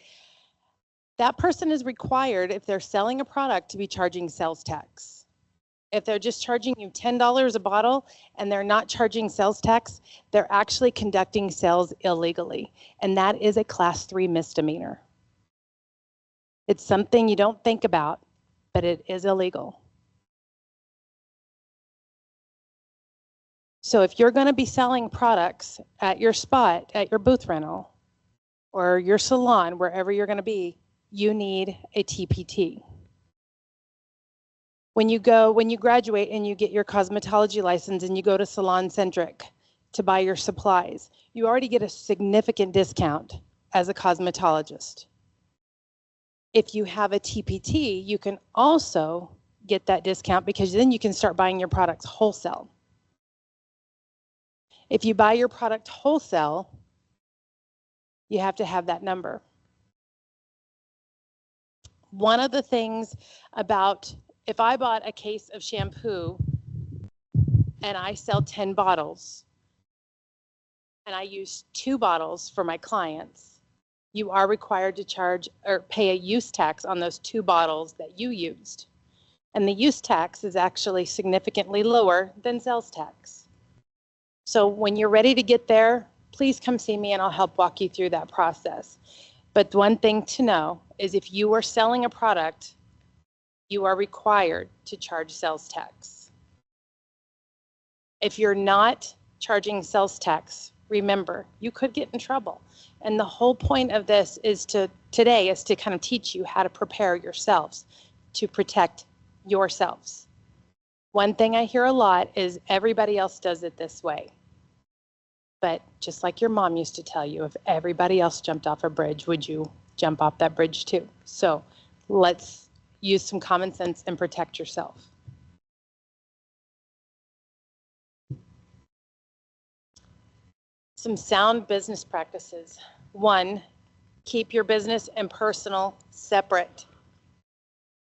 That person is required, if they're selling a product, to be charging sales tax. If they're just charging you $10 a bottle and they're not charging sales tax, they're actually conducting sales illegally. And that is a class 3 misdemeanor. It's something you don't think about, but it is illegal. So if you're going to be selling products at your spot, at your booth rental, or your salon, wherever you're going to be, you need a TPT. When you graduate and you get your cosmetology license and you go to Salon Centric to buy your supplies, you already get a significant discount as a cosmetologist. If you have a TPT, you can also get that discount because then you can start buying your products wholesale. If you buy your product wholesale, you have to have that number. One of the things about, if I bought a case of shampoo and I sell 10 bottles and I use 2 bottles for my clients, you are required to charge or pay a use tax on those 2 bottles that you used. And the use tax is actually significantly lower than sales tax. So when you're ready to get there, please come see me and I'll help walk you through that process. But one thing to know is if you are selling a product, you are required to charge sales tax. If you're not charging sales tax, remember, you could get in trouble. And the whole point of this is today is to kind of teach you how to prepare yourselves to protect yourselves. One thing I hear a lot is everybody else does it this way. But just like your mom used to tell you, if everybody else jumped off a bridge, would you jump off that bridge too? So let's use some common sense and protect yourself. Some sound business practices. 1, keep your business and personal separate.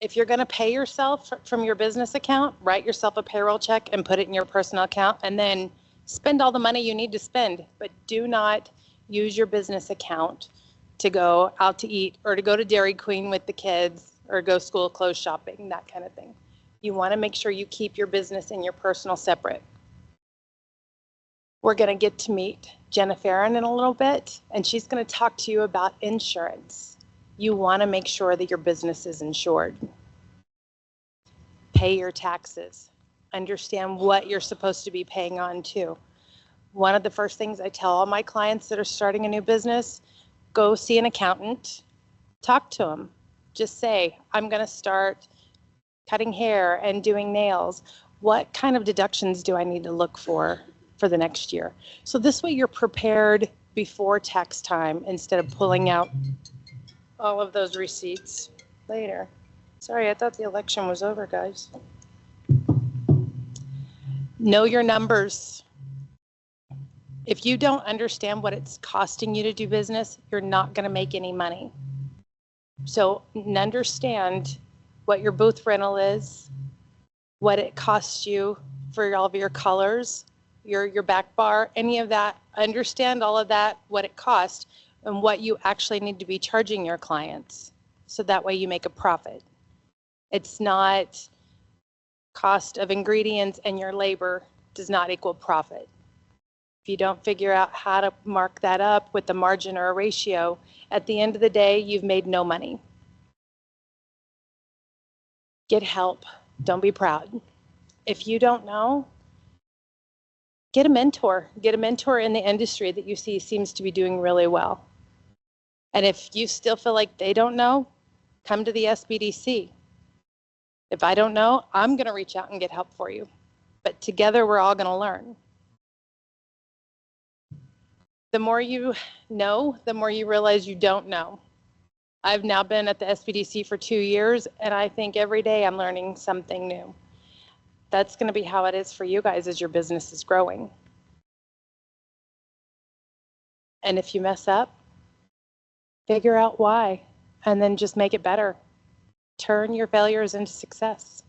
If you're going to pay yourself from your business account, write yourself a payroll check and put it in your personal account, and then spend all the money you need to spend. But do not use your business account to go out to eat or to go to Dairy Queen with the kids or go school clothes shopping, that kind of thing. You want to make sure you keep your business and your personal separate. We're going to get to meet Jenna Farron in a little bit, and she's going to talk to you about insurance. You want to make sure that your business is insured. Pay your taxes. Understand what you're supposed to be paying on to. One of the first things I tell all my clients that are starting a new business, go see an accountant, talk to them. Just say, I'm going to start cutting hair and doing nails. What kind of deductions do I need to look for the next year? So this way you're prepared before tax time instead of pulling out all of those receipts later. Sorry, I thought the election was over, guys. Know your numbers. If you don't understand what it's costing you to do business, you're not going to make any money. So understand what your booth rental is, what it costs you for all of your colors, your back bar, any of that. Understand all of that, what it costs, and what you actually need to be charging your clients. So that way you make a profit. It's not cost of ingredients and your labor does not equal profit. If you don't figure out how to mark that up with a margin or a ratio, at the end of the day, you've made no money. Get help. Don't be proud. If you don't know, get a mentor. Get a mentor in the industry that you see seems to be doing really well. And if you still feel like they don't know, come to the SBDC. If I don't know, I'm going to reach out and get help for you. But together, we're all going to learn. The more you know, the more you realize you don't know. I've now been at the SBDC for 2 years, and I think every day I'm learning something new. That's going to be how it is for you guys as your business is growing. And if you mess up, figure out why, and then just make it better. Turn your failures into success.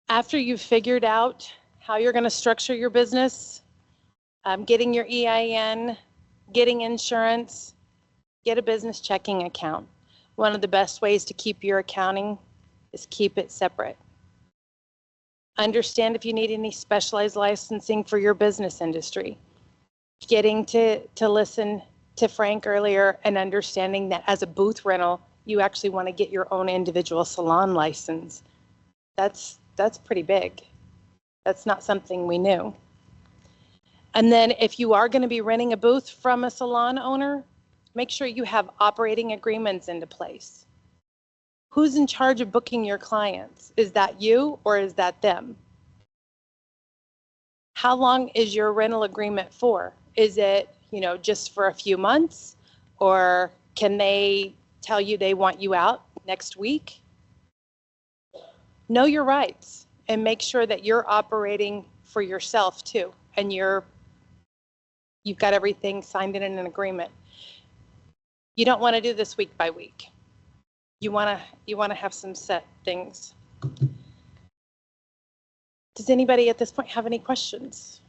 After you've figured out how you're going to structure your business, getting your EIN, getting insurance, get a business checking account. One of the best ways to keep your accounting is keep it separate. Understand if you need any specialized licensing for your business industry. Getting to listen to Frank earlier and understanding that as a booth rental, you actually want to get your own individual salon license. That's pretty big. That's not something we knew. And then if you are going to be renting a booth from a salon owner, make sure you have operating agreements into place. Who's in charge of booking your clients? Is that you or is that them? How long is your rental agreement for? Is it, just for a few months, or can they tell you they want you out next week? Know your rights and make sure that you're operating for yourself too, and you've got everything signed in an agreement. You don't want to do this week by week. You want to have some set things. Does anybody at this point have any questions?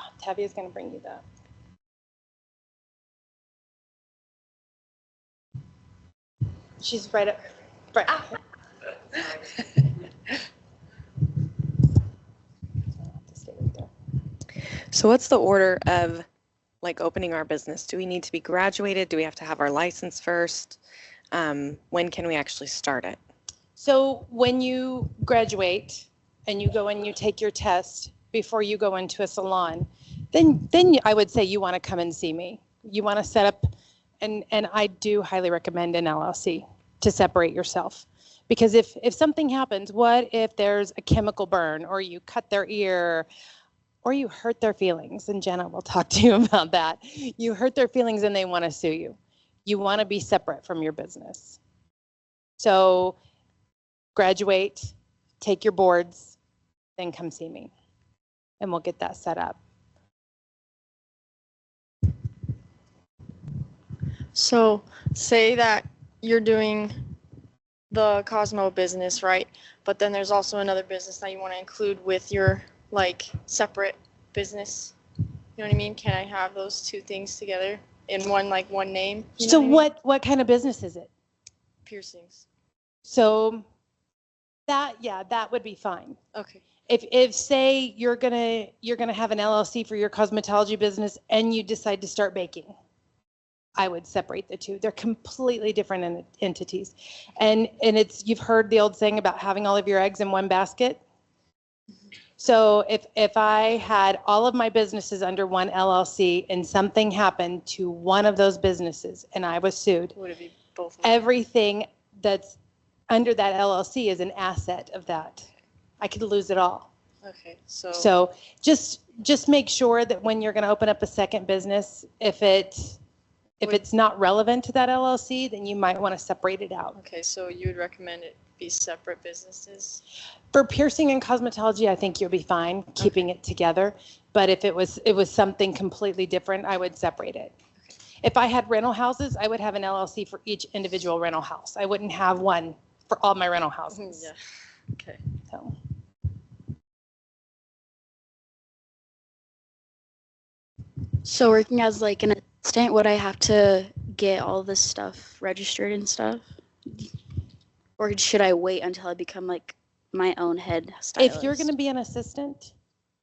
Oh, Tavia's going to bring you that. She's right up. Right. Stay right there. So what's the order of opening our business? Do we need to be graduated? Do we have to have our license first? When can we actually start it? So when you graduate and you go and you take your test before you go into a salon, then I would say you want to come and see me. You want to set up, and I do highly recommend an LLC to separate yourself. Because if something happens, what if there's a chemical burn, or you cut their ear, or you hurt their feelings? And Jenna will talk to you about that. You hurt their feelings and they want to sue you. You want to be separate from your business. So graduate, take your boards, then come see me, and we'll get that set up. So say that you're doing the Cosmo business, right? But then there's also another business that you want to include with your like separate business. You know what I mean? Can I have those two things together in one name? You know So what I mean? what kind of business is it? Piercings. So that would be fine. Okay. If say you're gonna have an LLC for your cosmetology business and you decide to start baking, I would separate the two. They're completely different entities. And it's, you've heard the old saying about having all of your eggs in one basket. So if I had all of my businesses under one LLC and something happened to one of those businesses and I was sued, Would it be both of them? everything that's under that LLC is an asset of that. I could lose it all. Okay. So So just make sure that when you're going to open up a second business, if it's not relevant to that LLC, then you might want to separate it out. okay, so you would recommend it be separate businesses? For piercing and cosmetology, I think you'll be fine keeping it together. But if it was something completely different, I would separate it. If I had rental houses, I would have an LLC for each individual rental house. I wouldn't have one for all my rental houses. Yeah. Okay. So. So working as like an assistant, would I have to get all this stuff registered and stuff? Or should I wait until I become like my own head stylist? If you're going to be an assistant,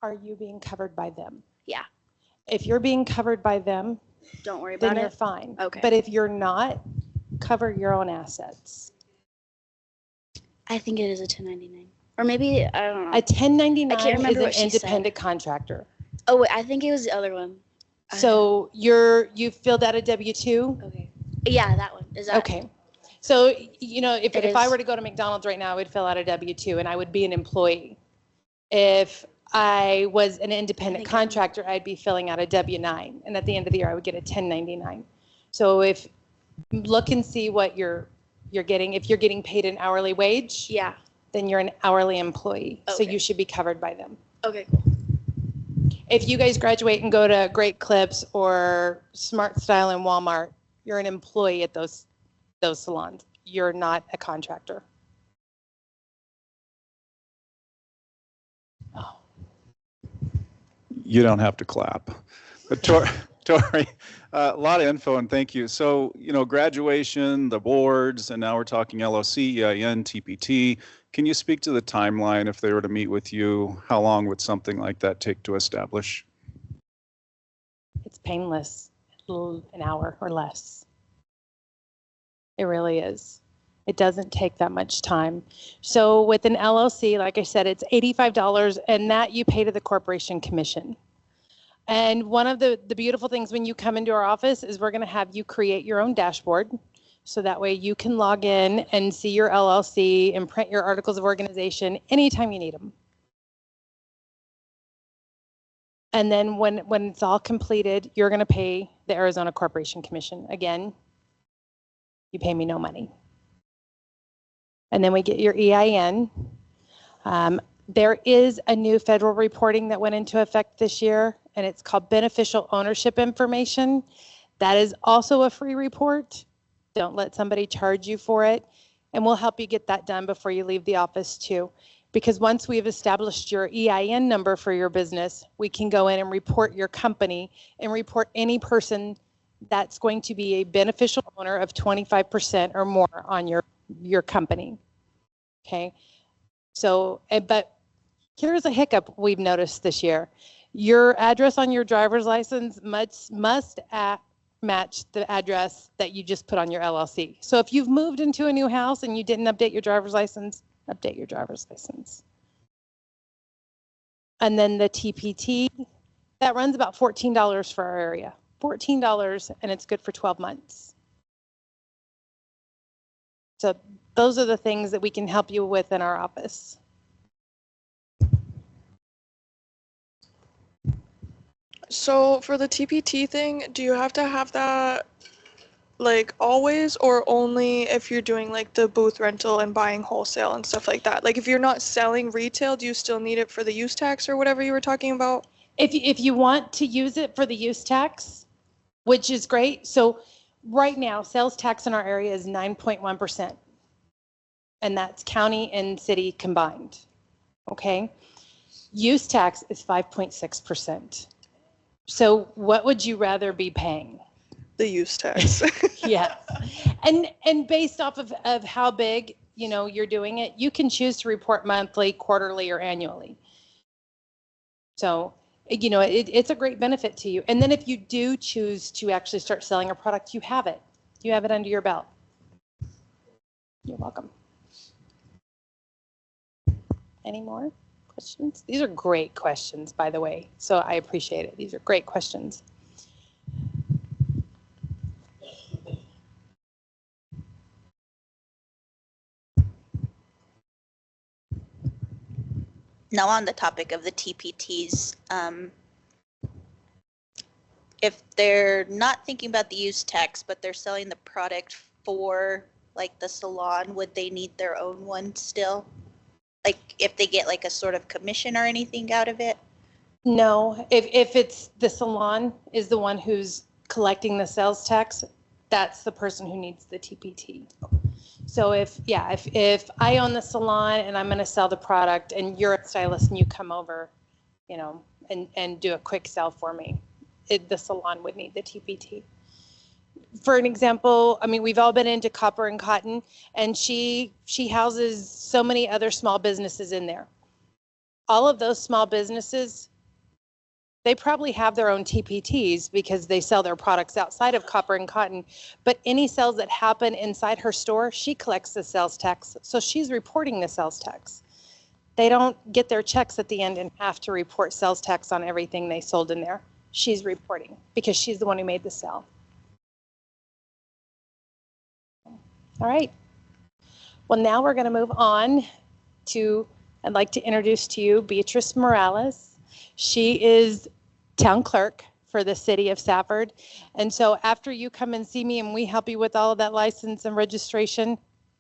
are you being covered by them? Yeah. If you're being covered by them, Don't worry then about you're it. fine. Okay. But if you're not, cover your own assets. I think it is a 1099. Or maybe, I don't know. A 1099 I can't remember is what an she said. independent contractor. Oh, wait, I think it was the other one. So you filled out a W-2? Okay. Yeah, that one. Is that? Okay. So, you know, It if I is. were to go to McDonald's right now, I would fill out a W-2 and I would be an employee. If I was an independent think I know. contractor, I'd be filling out a W-9. And at the end of the year, I would get a 1099. So if, look and see what you're getting. If you're getting paid an hourly wage, Yeah. then you're an hourly employee. So Okay. you should be covered by them. Okay, cool. If you guys graduate and go to Great Clips or Smart Style and Walmart, you're an employee at those salons. You're not a contractor. Oh. You don't have to clap. But Tori, a lot of info and thank you. So, you know, graduation, the boards, and now we're talking LOC, EIN, TPT. Can you speak to the timeline if they were to meet with you? How long would something like that take to establish? It's painless, an hour or less. It really is. It doesn't take that much time. So with an LLC, like I said, it's $85 and that you pay to the corporation commission. And one of the beautiful things when you come into our office is we're going to have you create your own dashboard. So that way you can log in and see your LLC and print your articles of organization anytime you need them. And then when it's all completed, you're going to pay the Arizona Corporation Commission. Again, you pay me no money. And then we get your EIN. There is a new federal reporting that went into effect this year, and it's called Beneficial Ownership Information. That is also a free report. Don't let somebody charge you for it. And we'll help you get that done before you leave the office too. Because once we've established your EIN number for your business, we can go in and report your company and report any person that's going to be a beneficial owner of 25% or more on your company. Okay. So, but here's a hiccup we've noticed this year. Your address on your driver's license must match the address that you just put on your LLC. So if you've moved into a new house and you didn't update your driver's license, update your driver's license. And then the TPT, that runs about $14 for our area. $14, and it's good for 12 months. So those are the things that we can help you with in our office. So for the TPT thing, do you have to have that like always or only if you're doing like the booth rental and buying wholesale and stuff like that? Like if you're not selling retail, do you still need it for the use tax or whatever you were talking about? If you want to use it for the use tax, which is great. So right now, sales tax in our area is 9.1%. And that's county and city combined. Okay? Use tax is 5.6%. So what would you rather be paying? The use tax. Yes. And based off of how big, you know, you're doing it, you can choose to report monthly, quarterly, or annually. So, you know, it's a great benefit to you. And then if you do choose to actually start selling a product, you have it. You have it under your belt. You're welcome. Any more questions? These are great questions, by the way. So I appreciate it. These are great questions. Now, on the topic of the TPTs, if they're not thinking about the use tax, but they're selling the product for like the salon, would they need their own one still? Like if they get like a sort of commission or anything out of it? No, if it's the salon is the one who's collecting the sales tax, that's the person who needs the TPT. So if I own the salon and I'm going to sell the product and you're a stylist and you come over, you know, and do a quick sell for me, the salon would need the TPT. For an example, I mean, we've all been into Copper and Cotton, and she houses so many other small businesses in there. All of those small businesses, they probably have their own TPTs because they sell their products outside of Copper and Cotton, but any sales that happen inside her store, she collects the sales tax, so she's reporting the sales tax. They don't get their checks at the end and have to report sales tax on everything they sold in there. She's reporting because she's the one who made the sale. All right. Well, now we're going to move on to, I'd like to introduce to you Beatrice Morales. She is town clerk for the city of Safford. And so after you come and see me and we help you with all of that license and registration,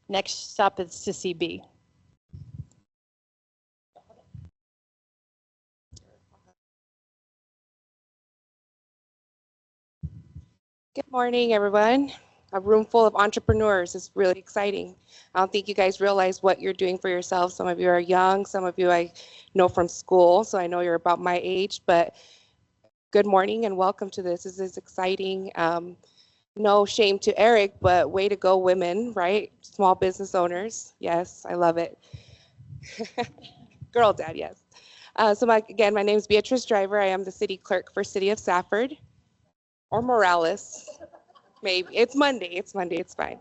next stop is to see B. Good morning, everyone. A room full of entrepreneurs is really exciting. I don't think you guys realize what you're doing for yourself. Some of you are young, some of you I know from school, so I know you're about my age, but good morning and welcome to this. This is exciting. No shame to Eric, but way to go, women, right? Small business owners. Yes, I love it. Girl dad, yes. Again, my name is Beatrice Driver. I am the city clerk for City of Safford, or Morales. Maybe. It's Monday, it's fine.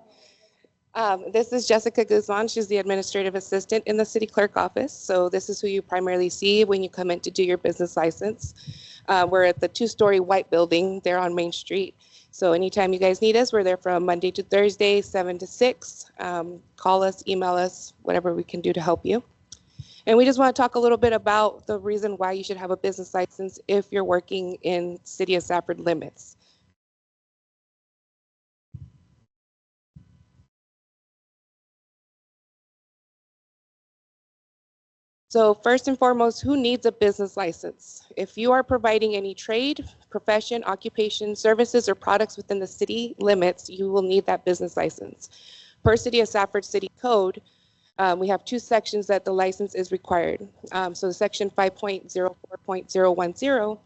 This is Jessica Guzman. She's the administrative assistant in the city clerk office. So this is who you primarily see when you come in to do your business license. We're at the 2-story white building there on Main Street. So anytime you guys need us, we're there from Monday to Thursday, 7 to 6. Call us, email us, whatever we can do to help you. And we just want to talk a little bit about the reason why you should have a business license if you're working in City of Safford limits. So first and foremost, who needs a business license? If you are providing any trade, profession, occupation, services, or products within the city limits, you will need that business license. Per City of Safford City Code, we have 2 sections that the license is required. So section 5.04.010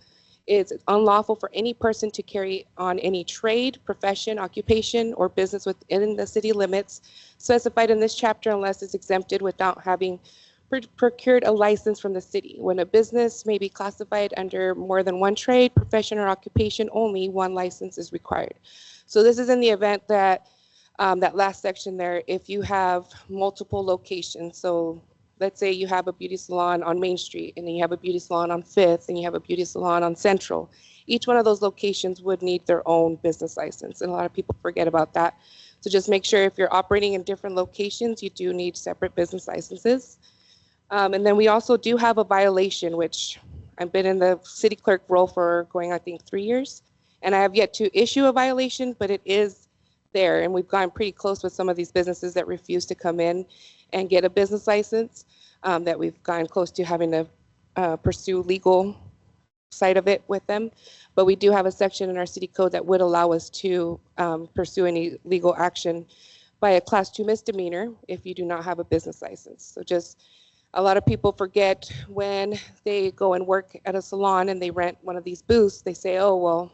is unlawful for any person to carry on any trade, profession, occupation, or business within the city limits specified in this chapter unless it's exempted without having procured a license from the city. When a business may be classified under more than one trade, profession, or occupation, only one license is required. So this is in the event that that last section there, if you have multiple locations. So let's say you have a beauty salon on Main Street, and then you have a beauty salon on 5th, and you have a beauty salon on Central. Each one of those locations would need their own business license, and a lot of people forget about that. So just make sure if you're operating in different locations, you do need separate business licenses. And then we also do have a violation, which I've been in the city clerk role for going, I think, 3 years. And I have yet to issue a violation, but it is there. And we've gotten pretty close with some of these businesses that refuse to come in and get a business license, that we've gotten close to having to pursue legal side of it with them, but we do have a section in our city code that would allow us to pursue any legal action by a class 2 misdemeanor if you do not have a business license. So just a lot of people forget when they go and work at a salon and they rent one of these booths, they say, oh, well,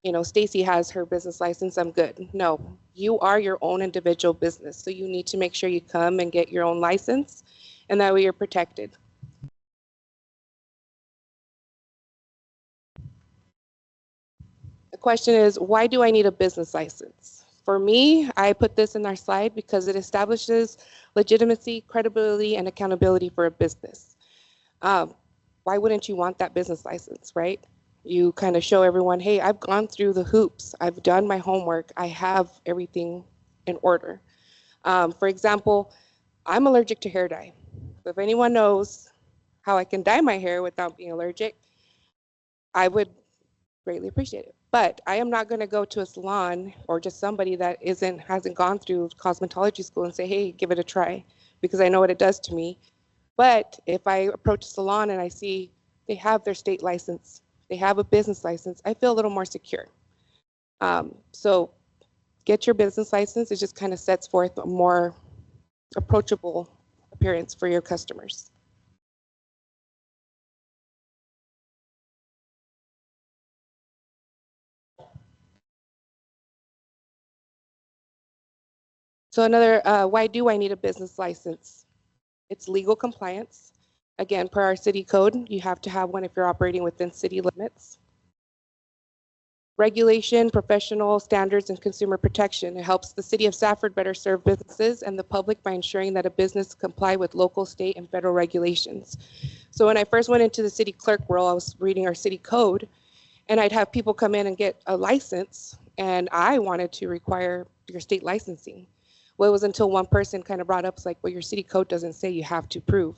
you know, Stacy has her business license, I'm good. No, you are your own individual business. So you need to make sure you come and get your own license, and that way you're protected. The question is, why do I need a business license? For me, I put this in our slide because it establishes legitimacy, credibility, and accountability for a business. Why wouldn't you want that business license, right? You kind of show everyone, hey, I've gone through the hoops. I've done my homework. I have everything in order. For example, I'm allergic to hair dye. If anyone knows how I can dye my hair without being allergic, I would greatly appreciate it. But I am not going to go to a salon or just somebody that hasn't gone through cosmetology school and say, hey, give it a try, because I know what it does to me. But if I approach a salon and I see they have their state license, they have a business license, I feel a little more secure. So get your business license. It just kind of sets forth a more approachable appearance for your customers. So another, why do I need a business license? It's legal compliance. Again, per our city code, you have to have one if you're operating within city limits. Regulation, professional standards, and consumer protection. It helps the city of Safford better serve businesses and the public by ensuring that a business comply with local, state, and federal regulations. So when I first went into the city clerk role, I was reading our city code, and I'd have people come in and get a license, and I wanted to require your state licensing. Well, it was until one person kind of brought up, it's like, well, your city code doesn't say you have to prove.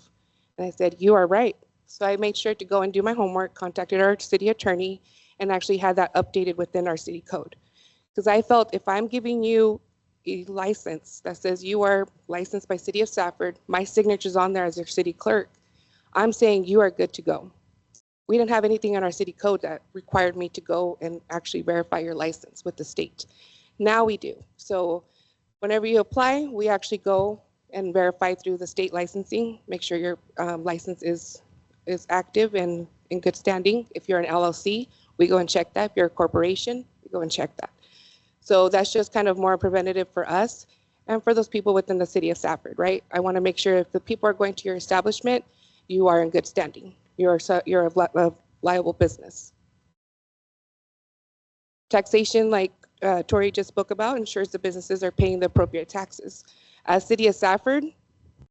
And I said, you are right. So I made sure to go and do my homework, contacted our city attorney, and actually had that updated within our city code. Because I felt if I'm giving you a license that says you are licensed by City of Safford, my signature's on there as your city clerk, I'm saying you are good to go. We didn't have anything in our city code that required me to go and actually verify your license with the state. Now we do. So whenever you apply, we actually go and verify through the state licensing, make sure your license is active and in good standing. If you're an LLC, we go and check that. If you're a corporation, we go and check that. So that's just kind of more preventative for us and for those people within the city of Safford, right? I want to make sure if the people are going to your establishment, you are in good standing. You're a liable business. Taxation, like Tori just spoke about, ensures the businesses are paying the appropriate taxes. As City of Safford,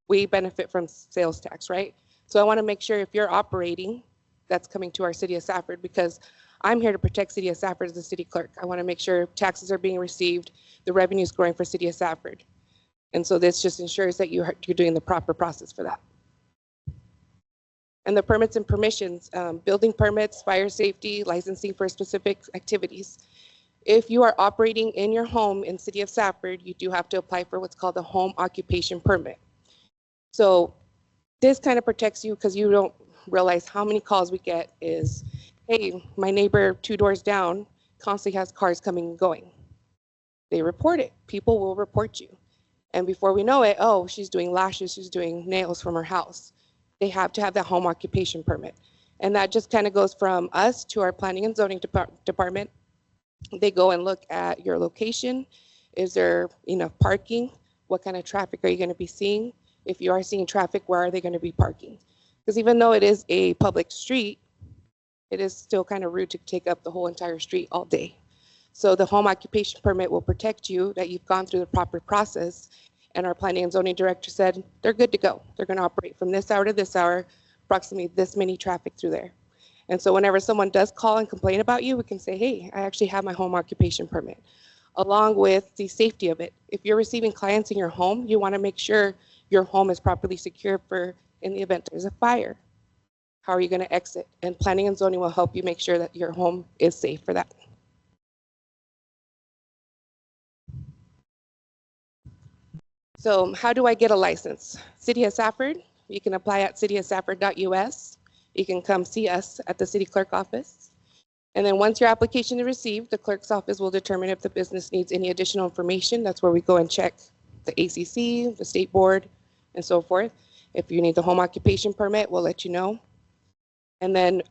we benefit from sales tax, right? So I want to make sure if you're operating, that's coming to our City of Safford, because I'm here to protect City of Safford as the city clerk. I want to make sure taxes are being received, the revenue is growing for City of Safford. And so this just ensures that you're doing the proper process for that. And the permits and permissions, building permits, fire safety, licensing for specific activities. If you are operating in your home in City of Safford, you do have to apply for what's called a home occupation permit. So this kind of protects you because you don't realize how many calls we get is, hey, my neighbor 2 doors down constantly has cars coming and going. They report it. People will report you. And before we know it, oh, she's doing lashes, she's doing nails from her house. They have to have that home occupation permit. And that just kind of goes from us to our planning and zoning department. They go and look at your location. Is there enough parking? What kind of traffic are you going to be seeing? If you are seeing traffic, where are they going to be parking? Because even though it is a public street, it is still kind of rude to take up the whole entire street all day. So the home occupation permit will protect you that you've gone through the proper process. And our planning and zoning director said they're good to go. They're going to operate from this hour to this hour, approximately this many traffic through there. And so whenever someone does call and complain about you, we can say, hey, I actually have my home occupation permit, along with the safety of it. If you're receiving clients in your home, you want to make sure your home is properly secure for in the event there's a fire. How are you going to exit? And planning and zoning will help you make sure that your home is safe for that. So how do I get a license? City of Safford, you can apply at cityofsafford.us. you can come see us at the city clerk office. And then once your application is received, the clerk's office will determine if the business needs any additional information. That's where we go and check the ACC, the state board, and so forth. If you need the home occupation permit, we'll let you know. And then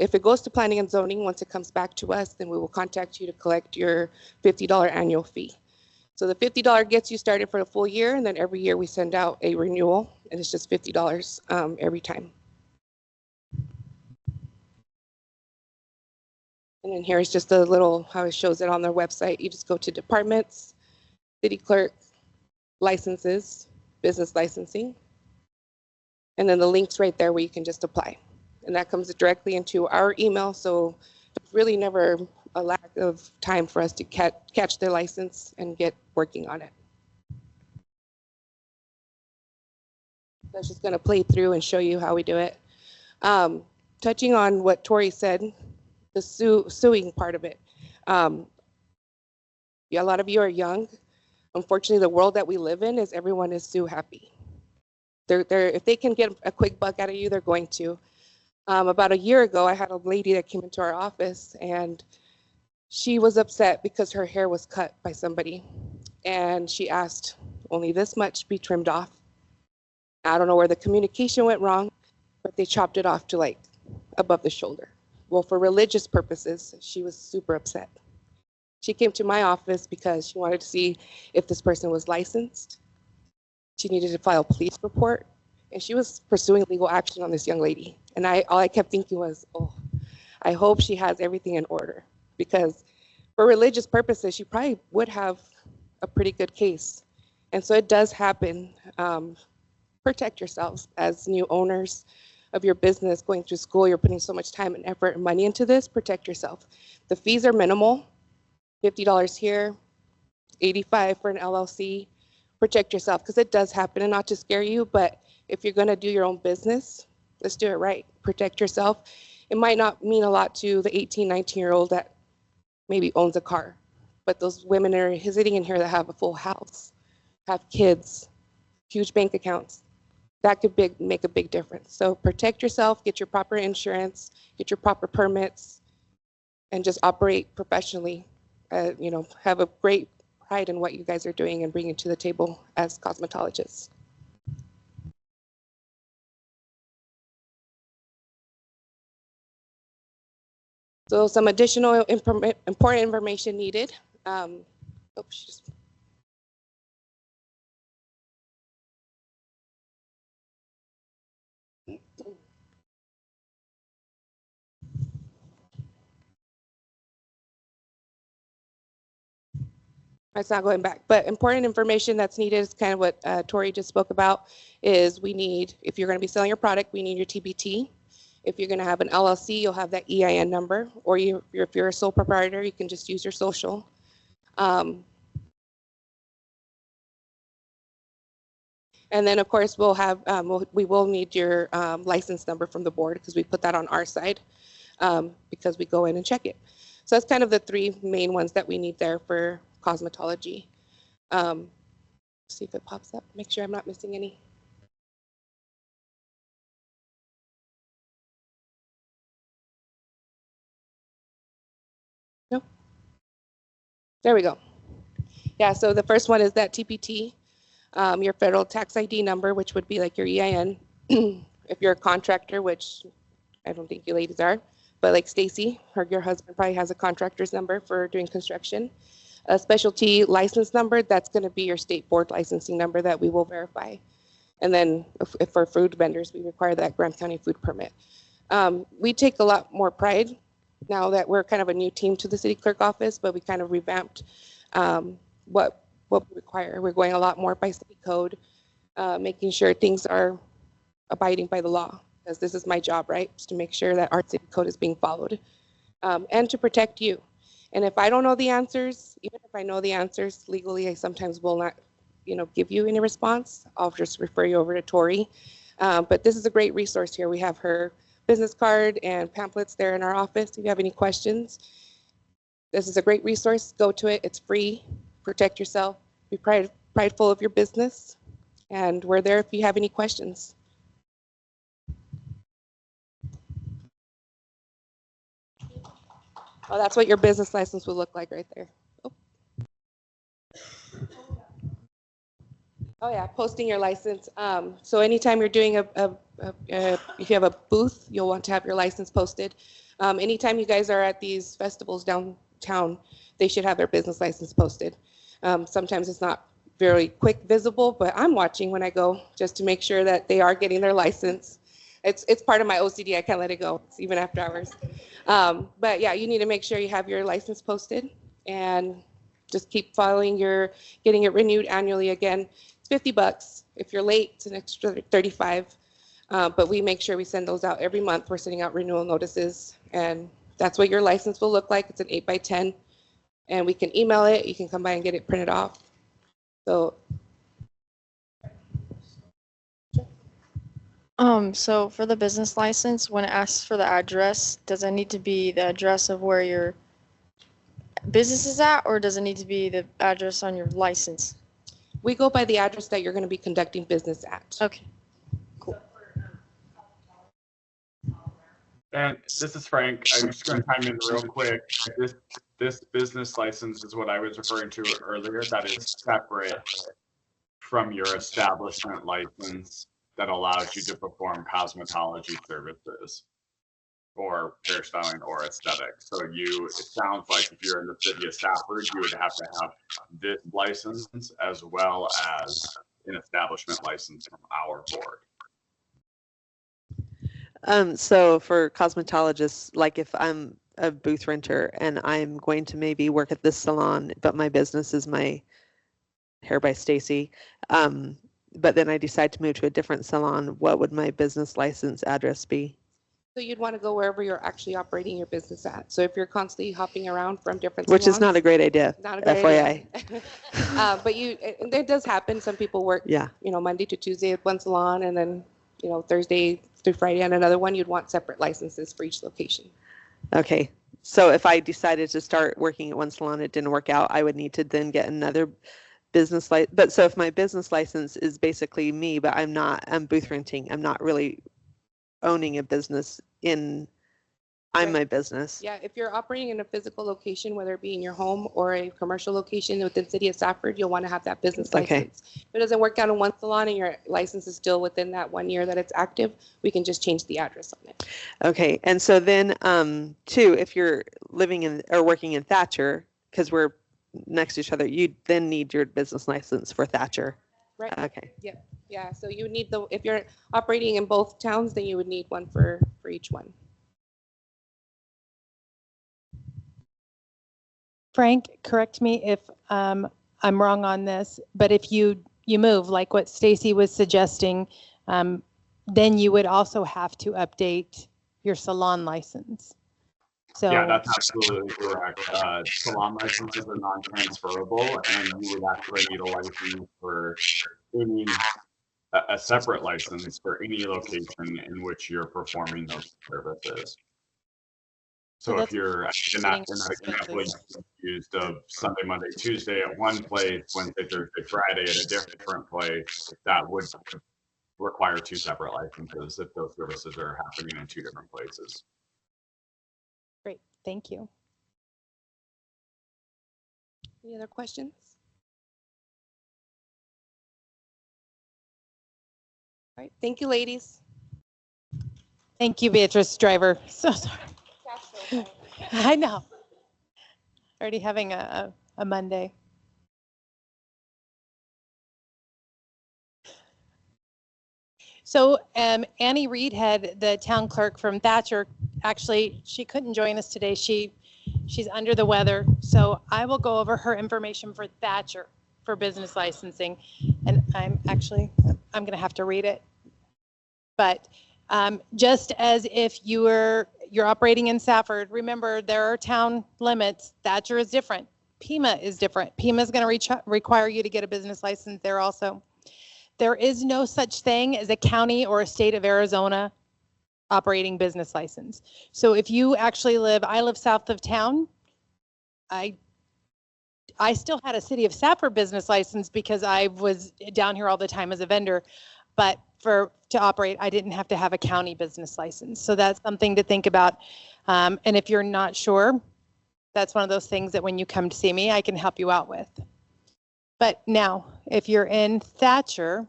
if it goes to planning and zoning, once it comes back to us, then we will contact you to collect your $50 annual fee. So the $50 gets you started for a full year, and then every year we send out a renewal, and it's just $50 every time. And then here's just a little how it shows it on their website. You just go to departments, city clerk, licenses, business licensing, and then the link's right there where you can just apply. And that comes directly into our email, so there's really never a lack of time for us to catch their license and get working on it. That's just going to play through and show you how we do it. Touching on what Tori said, the suing part of it. Yeah, a lot of you are young. Unfortunately, the world that we live in is everyone is sue happy. If they can get a quick buck out of you, they're going to. About a year ago, I had a lady that came into our office, and she was upset because her hair was cut by somebody, and she asked only this much be trimmed off. I don't know where the communication went wrong, but they chopped it off to like above the shoulder. Well, for religious purposes, she was super upset. She came to my office because she wanted to see if this person was licensed. She needed to file a police report, and she was pursuing legal action on this young lady. And all I kept thinking was, oh, I hope she has everything in order, because for religious purposes, she probably would have a pretty good case. And so it does happen. Protect yourselves as new owners of your business, going through school. You're putting so much time and effort and money into this. Protect yourself. The fees are minimal, $50 here, $85 for an LLC. Protect yourself, because it does happen, and not to scare you, but if you're going to do your own business, let's do it right. Protect yourself. It might not mean a lot to the 18, 19-year-old that maybe owns a car, but those women are sitting in here that have a full house, have kids, huge bank accounts. That could make a big difference. So protect yourself, get your proper insurance, get your proper permits, and just operate professionally. Have a great pride in what you guys are doing and bringing to the table as cosmetologists. So some additional important information needed. It's not going back, but important information that's needed is kind of what Tori just spoke about. Is we need, if you're going to be selling your product, we need your TBT. If you're going to have an LLC, you'll have that EIN number, or if you're a sole proprietor, you can just use your social. And then, of course, we'll have we will need your license number from the board, because we put that on our side, because we go in and check it. So that's kind of the three main ones that we need there for cosmetology. See if it pops up. Make sure I'm not missing any. No. There we go. Yeah. So the first one is that TPT, your federal tax ID number, which would be like your EIN. If you're a contractor, which I don't think you ladies are, but like Stacy, your husband probably has a contractor's number for doing construction. A specialty license number, that's going to be your state board licensing number that we will verify. And then if for food vendors, we require that Graham County food permit. We take a lot more pride now that we're kind of a new team to the city clerk office, but we kind of revamped what we require. We're going a lot more by city code, making sure things are abiding by the law, because this is my job, right? Is to make sure that our city code is being followed, and to protect you. And if I don't know the answers, even if I know the answers legally, I sometimes will not, give you any response. I'll just refer you over to Tori. But this is a great resource here. We have her business card and pamphlets there in our office. If you have any questions, this is a great resource. Go to it. It's free. Protect yourself. Be prideful of your business. And we're there if you have any questions. Oh, that's what your business license would look like right there. Oh yeah, posting your license. So anytime you're doing if you have a booth, you'll want to have your license posted. Anytime you guys are at these festivals downtown, they should have their business license posted. Sometimes it's not very quick visible, but I'm watching when I go just to make sure that they are getting their license. It's part of my OCD. I can't let it go, even after hours. But yeah, you need to make sure you have your license posted and just keep following getting it renewed annually again. It's $50. If you're late, it's an extra 35. But we make sure we send those out every month. We're sending out renewal notices, and that's what your license will look like. It's an 8x10, and we can email it. You can come by and get it printed off. So. So for the business license, when it asks for the address, does it need to be the address of where your business is at, or does it need to be the address on your license? We go by the address that you're going to be conducting business at. Okay. And this is Frank. I'm just going to chime in real quick. This business license is what I was referring to earlier. That is separate from your establishment license that allows you to perform cosmetology services or hairstyling or aesthetics. So it sounds like if you're in the city of Stafford, you would have to have this license as well as an establishment license from our board. So for cosmetologists, like if I'm a booth renter and I'm going to maybe work at this salon, but my business is my Hair by Stacy, but then I decide to move to a different salon, what would my business license address be? So you'd want to go wherever you're actually operating your business at. So if you're constantly hopping around from different Which salons, is not a great idea, not a great FYI. idea. But it does happen. Some people work, Yeah. Monday to Tuesday at one salon, and then, Thursday through Friday on another one. You'd want separate licenses for each location. Okay. So if I decided to start working at one salon, it didn't work out, I would need to then get another business license. But so if my business license is basically me, but I'm booth renting, I'm not really owning a business I'm Right. my business. Yeah, if you're operating in a physical location, whether it be in your home or a commercial location within the city of Stafford, you'll want to have that business Okay. license. If it doesn't work out in one salon and your license is still within that 1 year that it's active, we can just change the address on it. Okay. And so then, too, if you're living in or working in Thatcher, because we're next to each other, you then need your business license for Thatcher. Right. Okay. Yeah, so you would need if you're operating in both towns, then you would need one for each one. Frank, correct me if I'm wrong on this, but if you move, like what Stacy was suggesting, then you would also have to update your salon license. So Yeah, that's absolutely correct. Salon licenses are non-transferable, and you would actually need a license for a separate license for any location in which you're performing those services. So if you're in that example you used of Sunday, Monday, Tuesday at one place, Wednesday, Thursday, Friday at a different place, that would require two separate licenses if those services are happening in two different places. great, thank you. Any other questions? All right, thank you, ladies. Thank you, Beatrice Driver. So sorry. I know. Already having a Monday. So Annie Reed had the town clerk from Thatcher. Actually, she couldn't join us today. She's under the weather. So I will go over her information for Thatcher for business licensing. And I'm going to have to read it. But just as if you're operating in Safford, remember there are town limits. Thatcher is different. Pima is different. Pima is going to require you to get a business license there also. There is no such thing as a county or a state of Arizona operating business license. So if you actually I live south of town. I still had a city of Safford business license because I was down here all the time as a vendor, but to operate, I didn't have to have a county business license. So that's something to think about. And if you're not sure, that's one of those things that when you come to see me, I can help you out with. But now, if you're in Thatcher,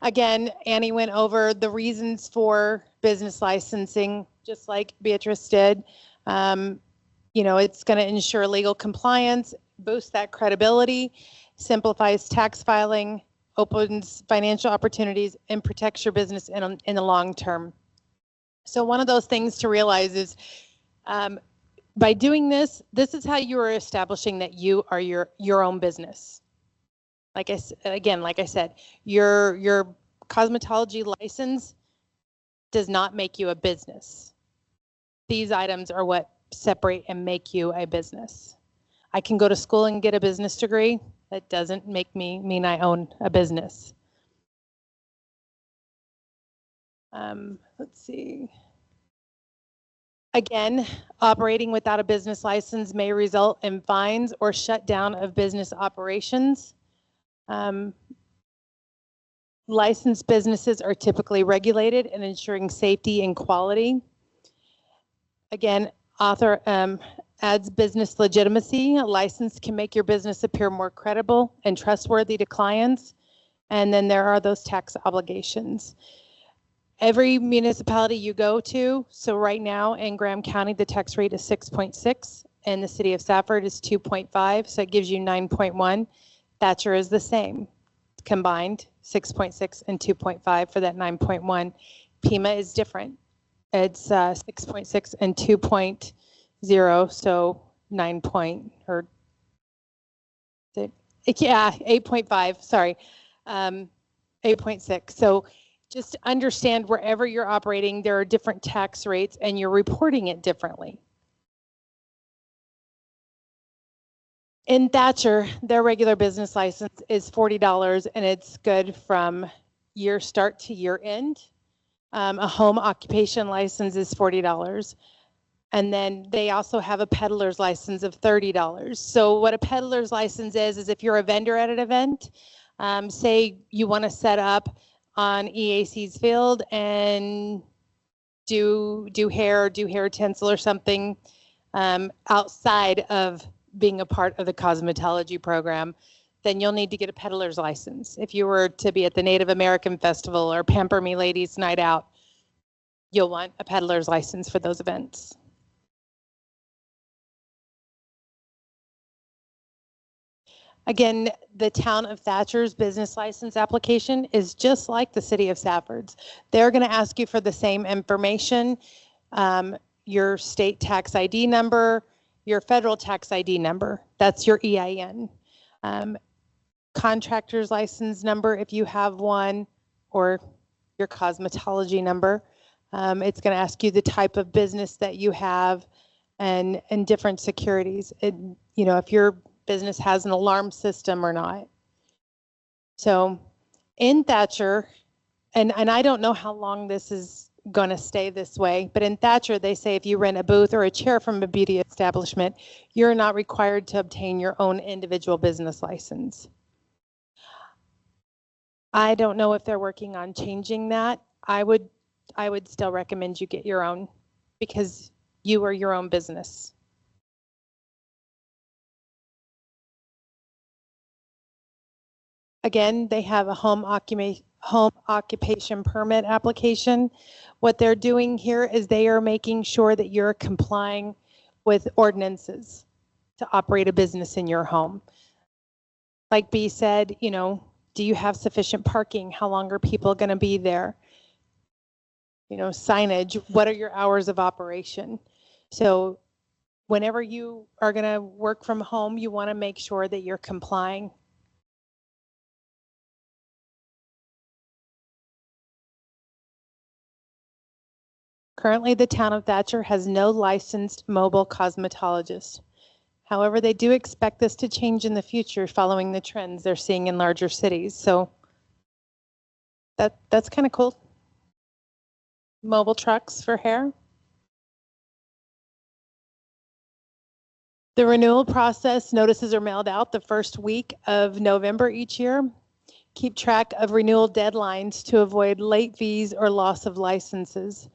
again, Annie went over the reasons for business licensing, just like Beatrice did. You know, it's going to ensure legal compliance, boost that credibility, simplifies tax filing, opens financial opportunities, and protects your business in the long term. So one of those things to realize is by doing this, this is how you are establishing that you are your own business. Like I said, your cosmetology license does not make you a business. These items are what separate and make you a business. I can go to school and get a business degree. That doesn't make me mean I own a business. Let's see. Again, operating without a business license may result in fines or shutdown of business operations. Licensed businesses are typically regulated and ensuring safety and quality. Again, adds business legitimacy. A license can make your business appear more credible and trustworthy to clients. And then there are those tax obligations. Every municipality you go to, so right now in Graham County, the tax rate is 6.6 and the city of Safford is 2.5, so it gives you 9.1. Thatcher is the same, combined 6.6 and 2.5 for that 9.1. Pima is different. It's 6.6 and 2.0, so 9 point, or yeah, 8.5, sorry, 8.6. So just understand wherever you're operating, there are different tax rates and you're reporting it differently. In Thatcher, their regular business license is $40 and it's good from year start to year end. A home occupation license is $40. And then they also have a peddler's license of $30. So what a peddler's license is if you're a vendor at an event, say you want to set up on EAC's field and do hair tinsel or something outside of being a part of the cosmetology program, then you'll need to get a peddler's license. If you were to be at the Native American Festival or Pamper Me Ladies Night Out, you'll want a peddler's license for those events. Again, the town of Thatcher's business license application is just like the city of Safford's. They're going to ask you for the same information, your state tax ID number, your federal tax ID number. That's your EIN. Contractor's license number, if you have one, or your cosmetology number. It's going to ask you the type of business that you have and different securities. You know, if your business has an alarm system or not. So in Thatcher, and I don't know how long this is going to stay this way, but in Thatcher, they say if you rent a booth or a chair from a beauty establishment, you're not required to obtain your own individual business license. I don't know if they're working on changing that. I would still recommend you get your own because you are your own business. Again, they have a home occupation permit application. What they're doing here is they are making sure that you're complying with ordinances to operate a business in your home. Like B said, you know, do you have sufficient parking? How long are people going to be there? You know, signage, what are your hours of operation? So whenever you are going to work from home, you want to make sure that you're complying. Currently, the town of Thatcher has no licensed mobile cosmetologist. However, they do expect this to change in the future following the trends they're seeing in larger cities. So that's kind of cool. Mobile trucks for hair. The renewal process notices are mailed out the first week of November each year. Keep track of renewal deadlines to avoid late fees or loss of licenses.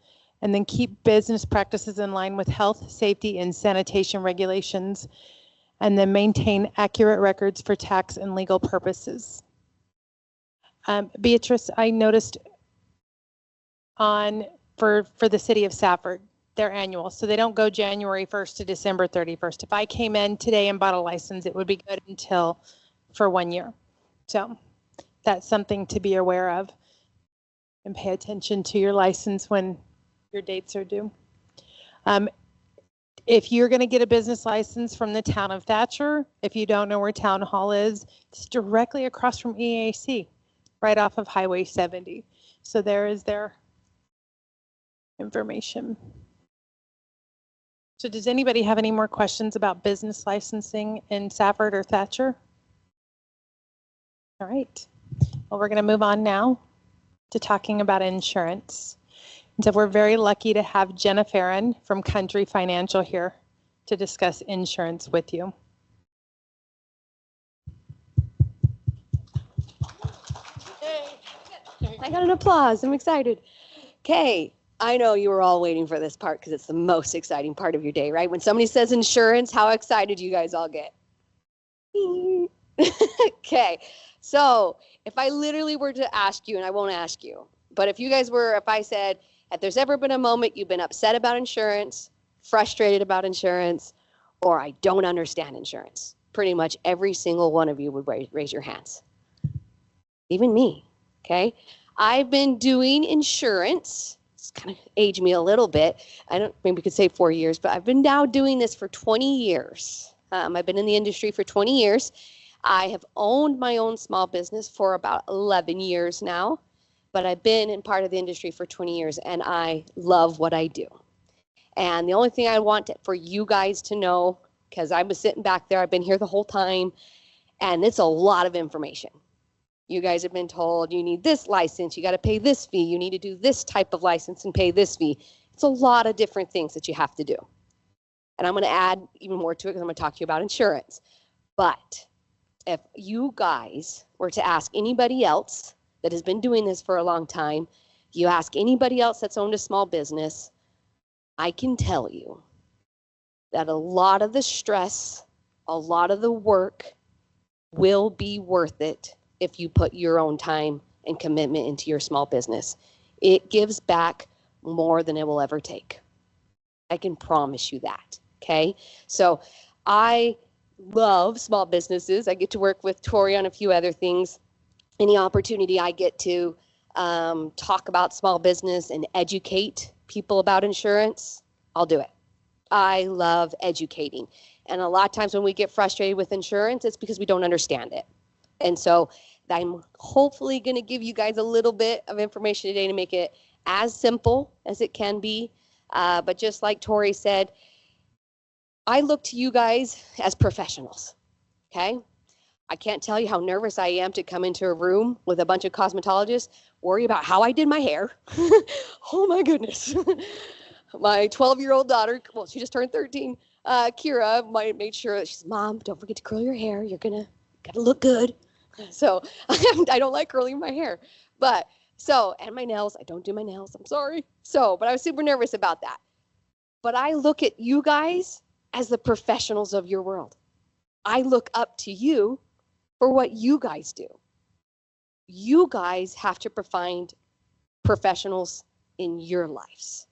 And then keep business practices in line with health, safety, and sanitation regulations. And then maintain accurate records for tax and legal purposes. Beatrice, I noticed for the city of Safford, their annual, so they don't go January 1st to December 31st. If I came in today and bought a license, it would be good until for 1 year. So that's something to be aware of, and pay attention to your license when your dates are due. If you're going to get a business license from the town of Thatcher, if you don't know where Town Hall is, it's directly across from EAC, right off of Highway 70. So there is their information. So does anybody have any more questions about business licensing in Safford or Thatcher? All right. Well, we're going to move on now to talking about insurance. And so we're very lucky to have Jenna Farron from Country Financial here to discuss insurance with you. I got an applause. I'm excited. Okay, I know you were all waiting for this part because it's the most exciting part of your day, right? When somebody says insurance, how excited you guys all get? Okay, so if I literally were to ask you, and I won't ask you, but if I said, if there's ever been a moment you've been upset about insurance, frustrated about insurance, or I don't understand insurance, pretty much every single one of you would raise your hands. Even me, okay? I've been doing insurance. It's kind of aged me a little bit. Maybe we could say 4 years, but I've been now doing this for 20 years. I've been in the industry for 20 years. I have owned my own small business for about 11 years now, but I've been in part of the industry for 20 years and I love what I do. And the only thing I want for you guys to know, because I was sitting back there, I've been here the whole time, and it's a lot of information. You guys have been told you need this license, you got to pay this fee, you need to do this type of license and pay this fee. It's a lot of different things that you have to do. And I'm going to add even more to it because I'm going to talk to you about insurance. But if you guys were to ask anybody else that has been doing this for a long time, you ask anybody else that's owned a small business, I can tell you that a lot of the stress, a lot of the work will be worth it if you put your own time and commitment into your small business. It gives back more than it will ever take. I can promise you that, okay? So I love small businesses. I get to work with Tori on a few other things. Any opportunity I get to talk about small business and educate people about insurance, I'll do it. I love educating. And a lot of times when we get frustrated with insurance, it's because we don't understand it. And so I'm hopefully going to give you guys a little bit of information today to make it as simple as it can be. But just like Tori said, I look to you guys as professionals, okay? I can't tell you how nervous I am to come into a room with a bunch of cosmetologists, worry about how I did my hair. Oh my goodness. My 12-year-old daughter, well, she just turned 13, Kira, made sure that she's, Mom, don't forget to curl your hair. Gotta look good. So I don't like curling my hair. And my nails, I don't do my nails, I'm sorry. But I was super nervous about that. But I look at you guys as the professionals of your world. I look up to you for what you guys do. You guys have to find professionals in your lives,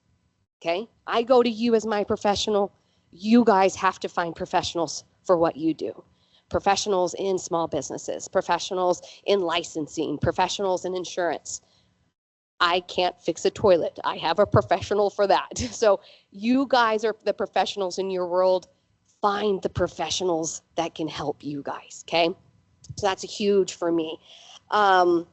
okay? I go to you as my professional. You guys have to find professionals for what you do. Professionals in small businesses, professionals in licensing, professionals in insurance. I can't fix a toilet. I have a professional for that. So you guys are the professionals in your world. Find the professionals that can help you guys, okay? So that's huge for me. I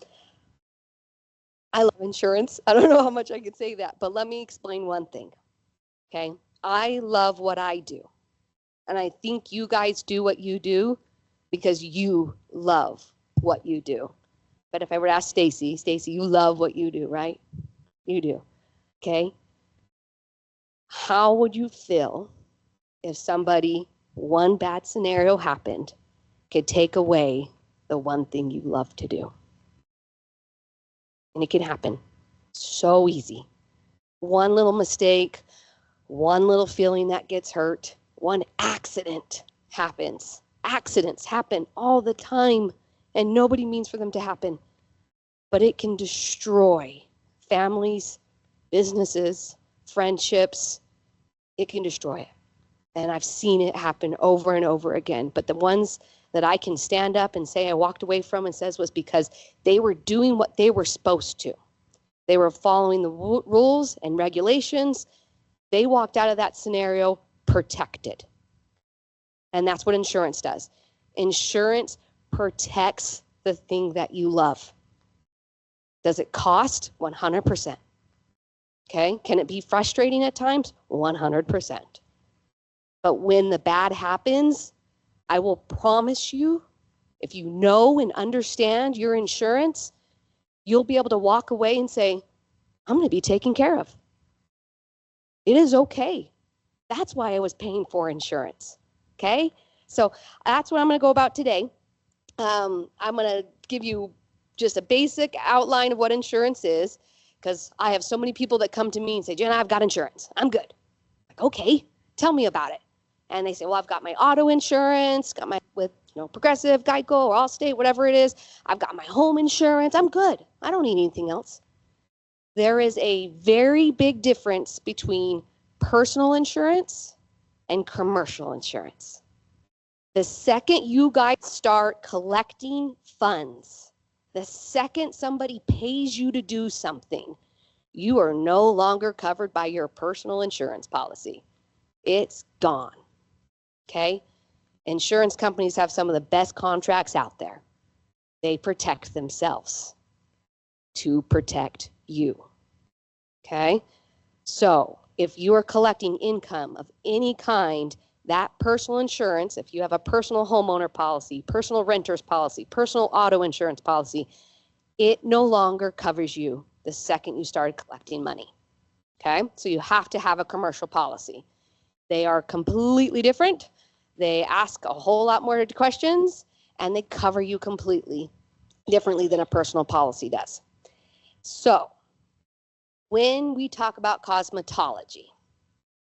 love insurance. I don't know how much I could say that, but let me explain one thing, okay? I love what I do. And I think you guys do what you do because you love what you do. But if I were to ask Stacy, you love what you do, right? You do, okay? How would you feel if one bad scenario happened, could take away the one thing you love to do? And it can happen so easy. One little mistake, one little feeling that gets hurt, one accident happens. Accidents happen all the time, and nobody means for them to happen. But it can destroy families, businesses, friendships. It can destroy it. And I've seen it happen over and over again. But the ones that I can stand up and say I walked away from and says was because they were doing what they were supposed to. They were following the rules and regulations. They walked out of that scenario protected. And that's what insurance does. Insurance protects the thing that you love. Does it cost? 100%. Okay, can it be frustrating at times? 100%. But when the bad happens, I will promise you, if you know and understand your insurance, you'll be able to walk away and say, I'm going to be taken care of. It is okay. That's why I was paying for insurance. Okay, so that's what I'm going to go about today. I'm going to give you just a basic outline of what insurance is, because I have so many people that come to me and say, Jenna, I've got insurance. I'm good. Like, okay, tell me about it. And they say, well, I've got my auto insurance, got my with Progressive, Geico, or Allstate, whatever it is. I've got my home insurance. I'm good. I don't need anything else. There is a very big difference between personal insurance and commercial insurance. The second you guys start collecting funds, the second somebody pays you to do something, you are no longer covered by your personal insurance policy. It's gone. Okay? Insurance companies have some of the best contracts out there. They protect themselves to protect you. Okay? So if you are collecting income of any kind, that personal insurance, if you have a personal homeowner policy, personal renter's policy, personal auto insurance policy, it no longer covers you the second you started collecting money. Okay? So you have to have a commercial policy. They are completely different. They ask a whole lot more questions, and they cover you completely differently than a personal policy does. So when we talk about cosmetology,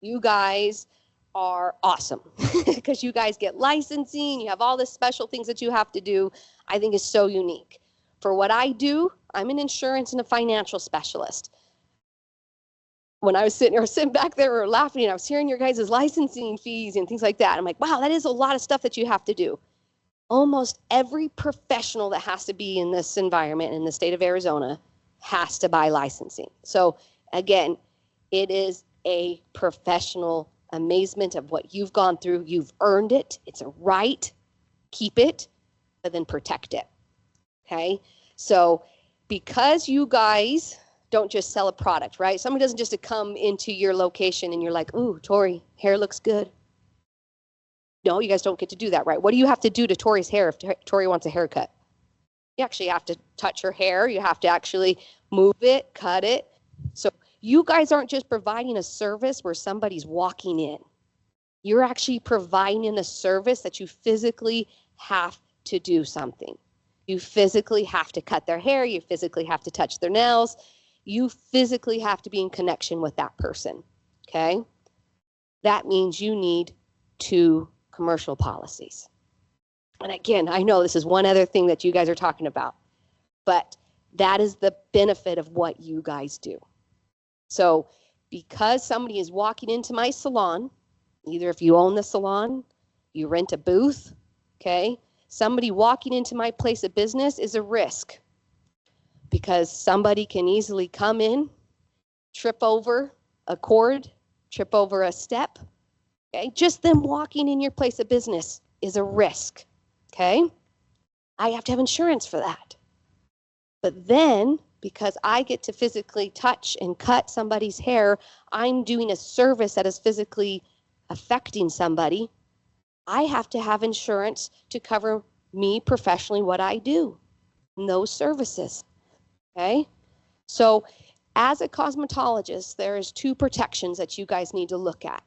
you guys are awesome because you guys get licensing, you have all the special things that you have to do. I think is so unique. For what I do, I'm an insurance and a financial specialist. When I was sitting back there laughing, and I was hearing your guys' licensing fees and things like that. I'm like, wow, that is a lot of stuff that you have to do. Almost every professional that has to be in this environment in the state of Arizona has to buy licensing. So again, it is a professional amazement of what you've gone through. You've earned it. It's a right. Keep it, but then protect it. Okay? So because you guys don't just sell a product, right? Somebody doesn't just come into your location and you're like, ooh, Tori, hair looks good. No, you guys don't get to do that, right? What do you have to do to Tori's hair if Tori wants a haircut? You actually have to touch her hair. You have to actually move it, cut it. So you guys aren't just providing a service where somebody's walking in. You're actually providing a service that you physically have to do something. You physically have to cut their hair. You physically have to touch their nails. You physically have to be in connection with that person, okay? That means you need 2 commercial policies. And again, I know this is one other thing that you guys are talking about, but that is the benefit of what you guys do. So because somebody is walking into my salon, either if you own the salon, you rent a booth, okay? Somebody walking into my place of business is a risk because somebody can easily come in, trip over a cord, trip over a step, okay? Just them walking in your place of business is a risk, okay? I have to have insurance for that. But then, because I get to physically touch and cut somebody's hair, I'm doing a service that is physically affecting somebody. I have to have insurance to cover me professionally what I do in those services, okay? So as a cosmetologist, there is 2 protections that you guys need to look at,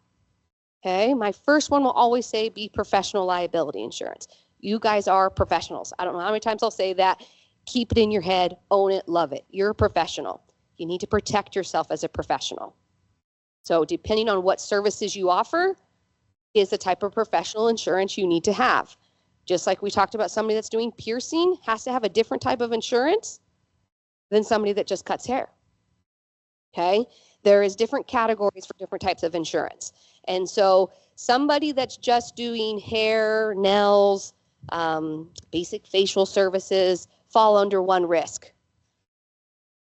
okay? My first one will always say be professional liability insurance. You guys are professionals. I don't know how many times I'll say that. Keep it in your head, own it, love it. You're a professional. You need to protect yourself as a professional. So depending on what services you offer is the type of professional insurance you need to have. Just like we talked about, somebody that's doing piercing has to have a different type of insurance than somebody that just cuts hair. Okay? There is different categories for different types of insurance. And so somebody that's just doing hair, nails, basic facial services fall under one risk.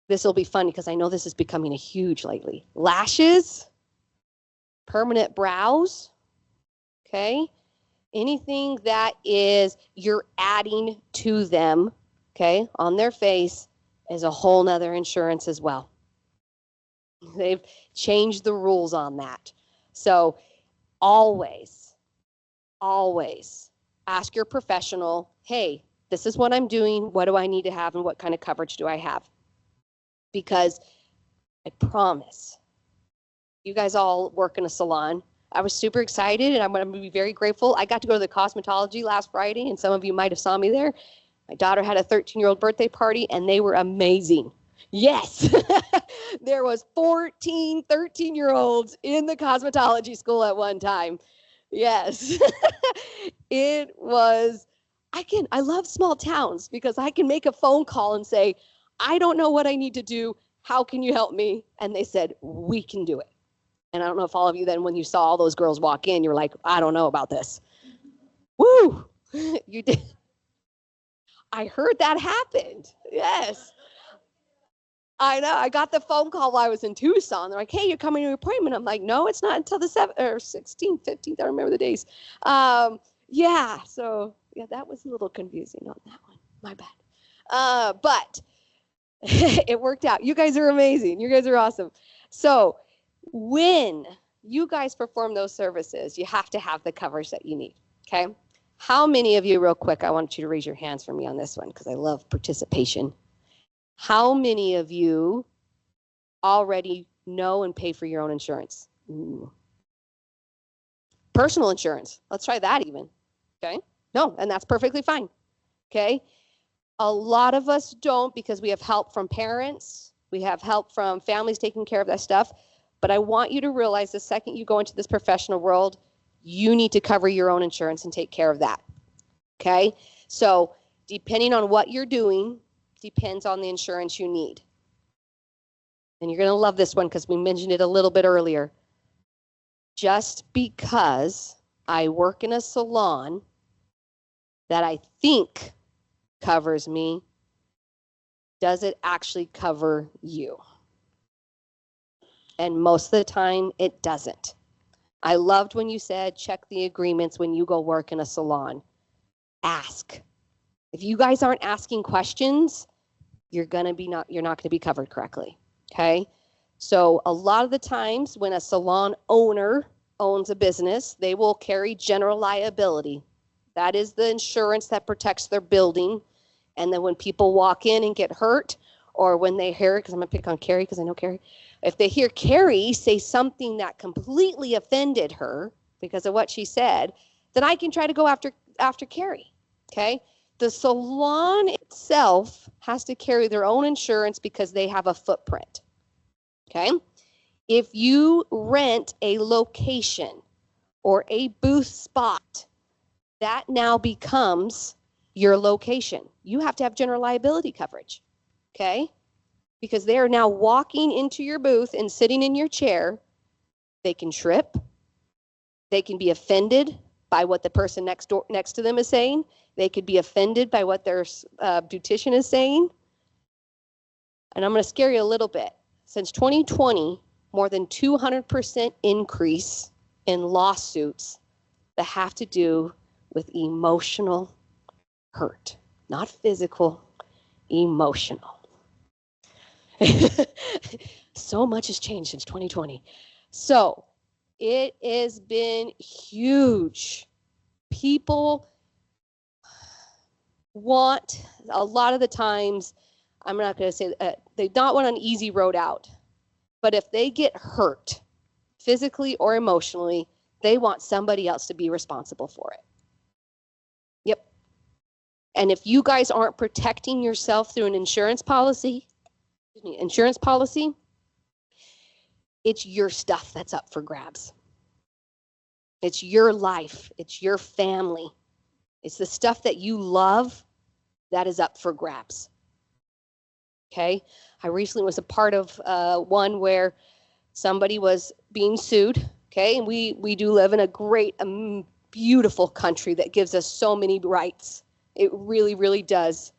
This will be fun because I know this is becoming a huge lately. Lashes, permanent brows, okay? Anything that is you're adding to them, okay, on their face is a whole nother insurance as well. They've changed the rules on that. So always ask your professional, hey, this is what I'm doing. What do I need to have and what kind of coverage do I have? Because I promise, you guys all work in a salon. I was super excited and I'm going to be very grateful. I got to go to the Cosmetology last Friday and some of you might have saw me there. My daughter had a 13-year-old birthday party and they were amazing. Yes, there was 14, 13-year-olds in the cosmetology school at one time. Yes, it was, I love small towns because I can make a phone call and say, I don't know what I need to do. How can you help me? And they said, we can do it. And I don't know if all of you then, when you saw all those girls walk in, you're like, I don't know about this. Woo, you did. I heard that happened. Yes. I know. I got the phone call while I was in Tucson. They're like, hey, you're coming to an appointment. I'm like, no, it's not until the 7th or 16th, 15th. I don't remember the days. Yeah. So yeah, that was a little confusing on that one. My bad. But it worked out. You guys are amazing. You guys are awesome. So when you guys perform those services, you have to have the coverage that you need. Okay. How many of you, real quick, I want you to raise your hands for me on this one because I love participation. How many of you already know and pay for your own insurance? Ooh. Personal insurance. Let's try that even. Okay. No, and that's perfectly fine. Okay. A lot of us don't because we have help from parents. We have help from families taking care of that stuff. But I want you to realize the second you go into this professional world, you need to cover your own insurance and take care of that. Okay. So depending on what you're doing, depends on the insurance you need. And you're going to love this one because we mentioned it a little bit earlier. Just because I work in a salon that I think covers me, does it actually cover you? And most of the time, it doesn't. I loved when you said check the agreements when you go work in a salon. Ask. If you guys aren't asking questions, you're not going to be covered correctly. Okay. So a lot of the times when a salon owner owns a business, they will carry general liability. That is the insurance that protects their building. And then when people walk in and get hurt, or when they hear, because I'm going to pick on Carrie because I know Carrie, if they hear Carrie say something that completely offended her because of what she said, then I can try to go after Carrie. Okay. The salon itself has to carry their own insurance because they have a footprint. Okay. If you rent a location or a booth spot, that now becomes your location. You have to have general liability coverage. Okay. Because they are now walking into your booth and sitting in your chair. They can trip. They can be offended by what the person next to them is saying. They could be offended by what their beautician is saying. And I'm going to scare you a little bit. Since 2020, more than 200% increase in lawsuits that have to do with emotional hurt, not physical, emotional. So much has changed since 2020. So it has been huge. People want, a lot of the times, I'm not going to say they don't want an easy road out, but if they get hurt physically or emotionally, they want somebody else to be responsible for it. Yep. And if you guys aren't protecting yourself through an insurance policy, insurance policy, it's your stuff that's up for grabs. It's your life. It's your family. It's the stuff that you love that is up for grabs. Okay. I recently was a part of one where somebody was being sued. Okay. And we do live in a great, beautiful country that gives us so many rights. It really, really does.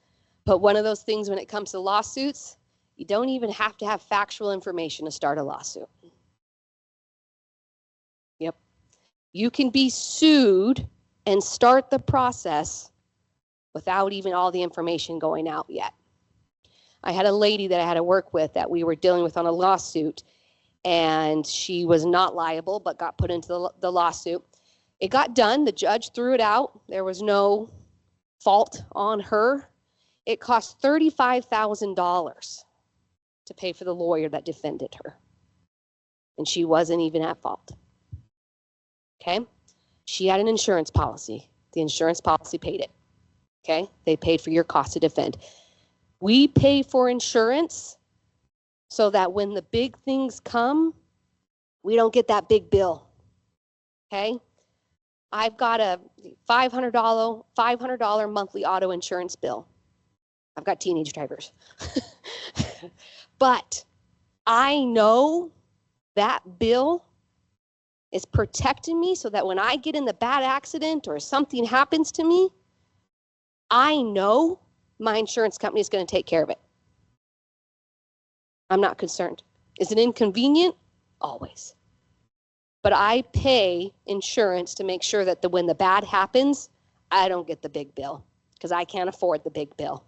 But one of those things when it comes to lawsuits, you don't even have to have factual information to start a lawsuit. Yep. You can be sued and start the process without even all the information going out yet. I had a lady that I had to work with that we were dealing with on a lawsuit, and she was not liable but got put into the lawsuit. It got done. The judge threw it out. There was no fault on her. It cost $35,000 to pay for the lawyer that defended her. And she wasn't even at fault. Okay? She had an insurance policy. The insurance policy paid it. Okay? They paid for your cost to defend. We pay for insurance so that when the big things come, we don't get that big bill. Okay? I've got a $500 monthly auto insurance bill. I've got teenage drivers. But I know that bill is protecting me so that when I get in the bad accident or something happens to me, I know my insurance company is going to take care of it. I'm not concerned. Is it inconvenient? Always. But I pay insurance to make sure that when the bad happens, I don't get the big bill because I can't afford the big bill.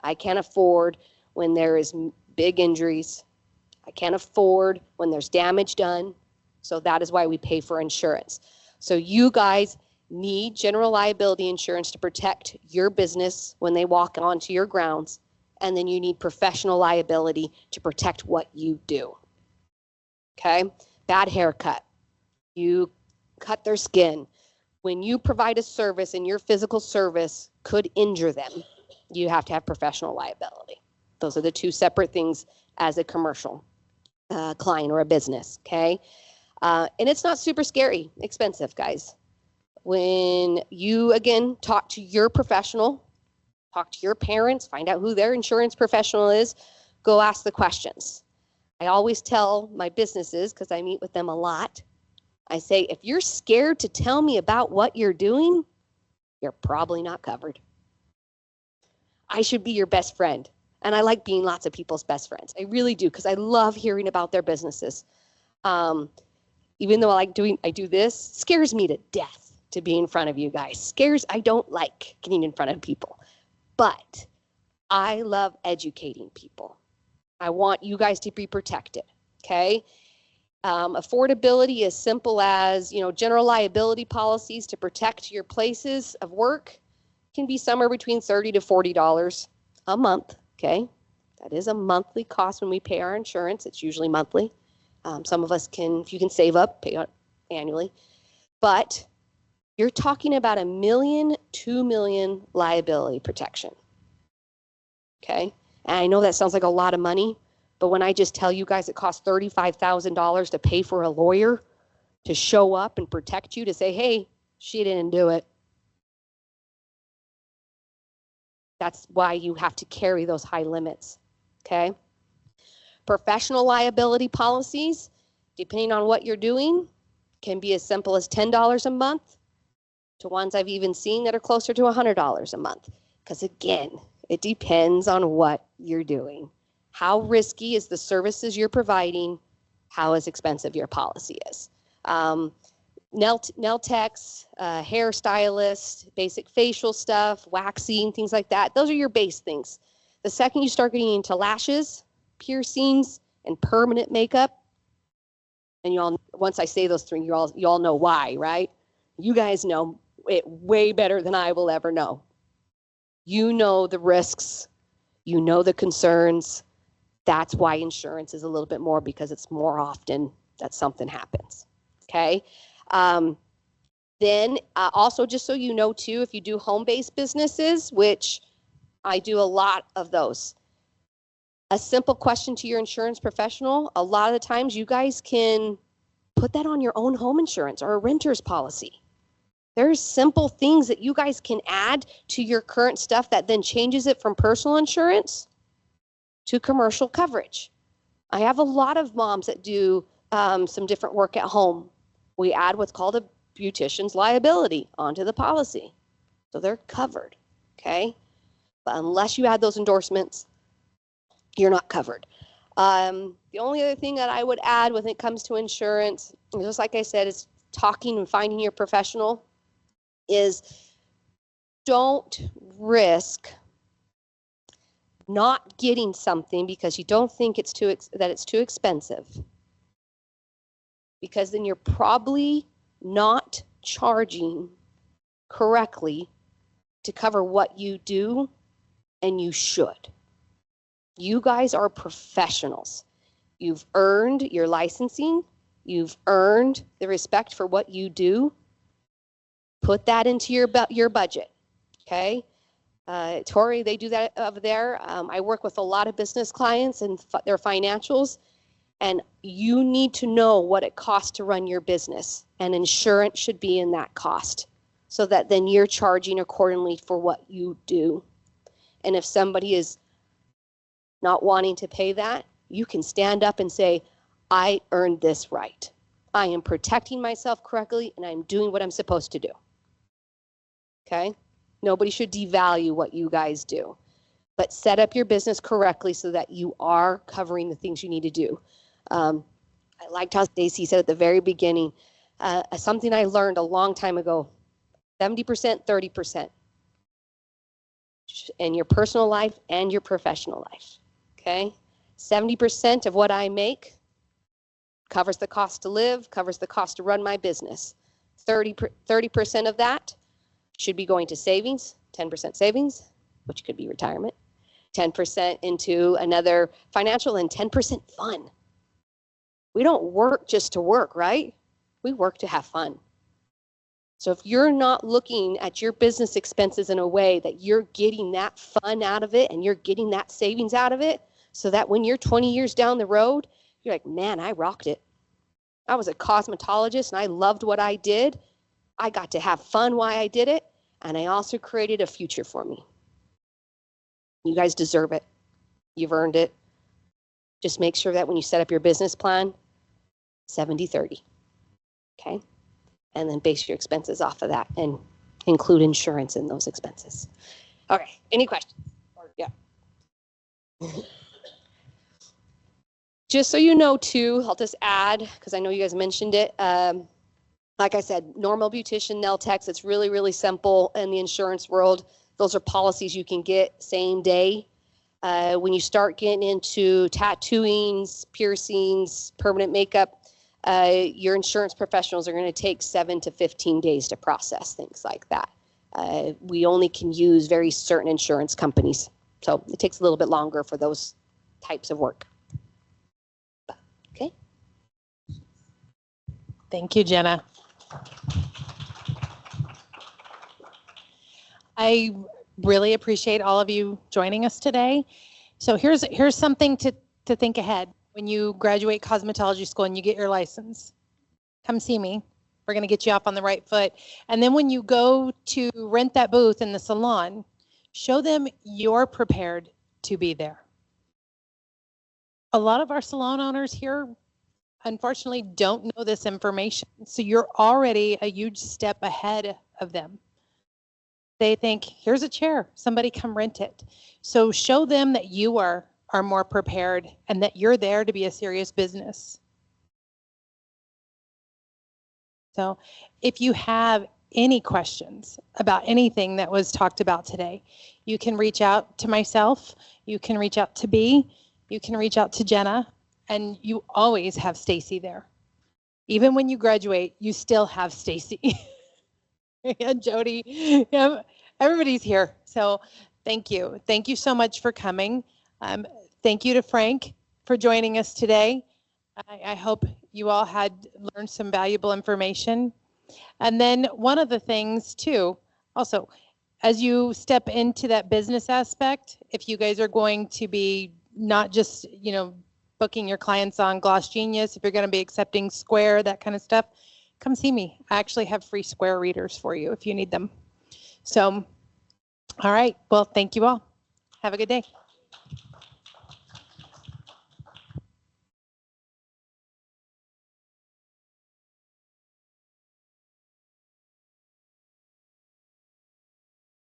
I can't afford when there is big injuries. I can't afford when there's damage done. So that is why we pay for insurance. So you guys need general liability insurance to protect your business when they walk onto your grounds. And then you need professional liability to protect what you do. Okay? Bad haircut. You cut their skin. When you provide a service and your physical service could injure them, you have to have professional liability. Those are the two separate things as a commercial client or a business, okay? And it's not super scary, expensive, guys. When you, again, talk to your professional, talk to your parents, find out who their insurance professional is, go ask the questions. I always tell my businesses, because I meet with them a lot, I say, if you're scared to tell me about what you're doing, you're probably not covered. I should be your best friend. And I like being lots of people's best friends. I really do, because I love hearing about their businesses. Even though I do this, scares me to death to be in front of you guys. I don't like getting in front of people. But I love educating people. I want you guys to be protected, okay? Affordability is simple as, general liability policies to protect your places of work can be somewhere between $30 to $40 a month, okay? That is a monthly cost when we pay our insurance. It's usually monthly. Some of us can, if you can save up, pay annually. But you're talking about $1 million, $2 million liability protection, okay? And I know that sounds like a lot of money, but when I just tell you guys it costs $35,000 to pay for a lawyer to show up and protect you, to say, hey, she didn't do it. That's why you have to carry those high limits, okay? Professional liability policies, depending on what you're doing, can be as simple as $10 a month to ones I've even seen that are closer to $100 a month. Because again, it depends on what you're doing. How risky is the services you're providing? How expensive your policy is. Nail techs, hairstylists, basic facial stuff, waxing, things like that. Those are your base things. The second you start getting into lashes, piercings, and permanent makeup, and once I say those three, you all know why, right? You guys know it way better than I will ever know. You know the risks, you know the concerns. That's why insurance is a little bit more, because it's more often that something happens, okay? Then also, just so you know too, if you do home-based businesses, which I do a lot of those, a simple question to your insurance professional, a lot of the times you guys can put that on your own home insurance or a renter's policy. There's simple things that you guys can add to your current stuff that then changes it from personal insurance to commercial coverage. I have a lot of moms that do some different work at home. We add what's called a beautician's liability onto the policy. So they're covered, okay? But unless you add those endorsements, you're not covered. The only other thing that I would add when it comes to insurance, just like I said, is talking and finding your professional, is don't risk not getting something because you don't think it's too expensive, because then you're probably not charging correctly to cover what you do, and you should. You guys are professionals. You've earned your licensing. You've earned the respect for what you do. Put that into your budget, okay? Tori, they do that over there. I work with a lot of business clients and their financials, and you need to know what it costs to run your business, and insurance should be in that cost so that then you're charging accordingly for what you do. And if somebody is not wanting to pay that, you can stand up and say, I earned this right. I am protecting myself correctly, and I'm doing what I'm supposed to do. Okay? Nobody should devalue what you guys do, but set up your business correctly so that you are covering the things you need to do. I liked how Stacy said at the very beginning, something I learned a long time ago, 70%, 30% in your personal life and your professional life, okay? 70% of what I make covers the cost to live, covers the cost to run my business. 30% of that should be going to savings, 10% savings, which could be retirement, 10% into another financial, and 10% fun. We don't work just to work, right? We work to have fun. So if you're not looking at your business expenses in a way that you're getting that fun out of it and you're getting that savings out of it, so that when you're 20 years down the road, you're like, man, I rocked it. I was a cosmetologist and I loved what I did. I got to have fun while I did it, and I also created a future for me. You guys deserve it. You've earned it. Just make sure that when you set up your business plan, 70-30, okay? And then base your expenses off of that and include insurance in those expenses. Okay, any questions? Yeah. Just so you know too, I'll just add, because I know you guys mentioned it, like I said, normal beautician, nail techs, it's really, really simple in the insurance world. Those are policies you can get same day. When you start getting into tattooings, piercings, permanent makeup, your insurance professionals are going to take 7 to 15 days to process things like that. We only can use very certain insurance companies, so it takes a little bit longer for those types of work. Okay. Thank you, Jenna. I really appreciate all of you joining us today. So here's something to think ahead. When you graduate cosmetology school and you get your license, come see me. We're going to get you off on the right foot. And then when you go to rent that booth in the salon, show them you're prepared to be there. A lot of our salon owners here, unfortunately, don't know this information. So you're already a huge step ahead of them. They think, here's a chair, somebody come rent it. So show them that you are more prepared and that you're there to be a serious business. So if you have any questions about anything that was talked about today, you can reach out to myself, you can reach out to B, you can reach out to Jenna, and you always have Stacy there. Even when you graduate, you still have Stacy. And Jody, yeah, everybody's here. So thank you. Thank you so much for coming. Thank you to Frank for joining us today. I hope you all had learned some valuable information. And then one of the things too, also, as you step into that business aspect, if you guys are going to be not just, booking your clients on Gloss Genius, if you're going to be accepting Square, that kind of stuff, come see me. I actually have free Square readers for you if you need them. So, all right. Well, thank you all. Have a good day.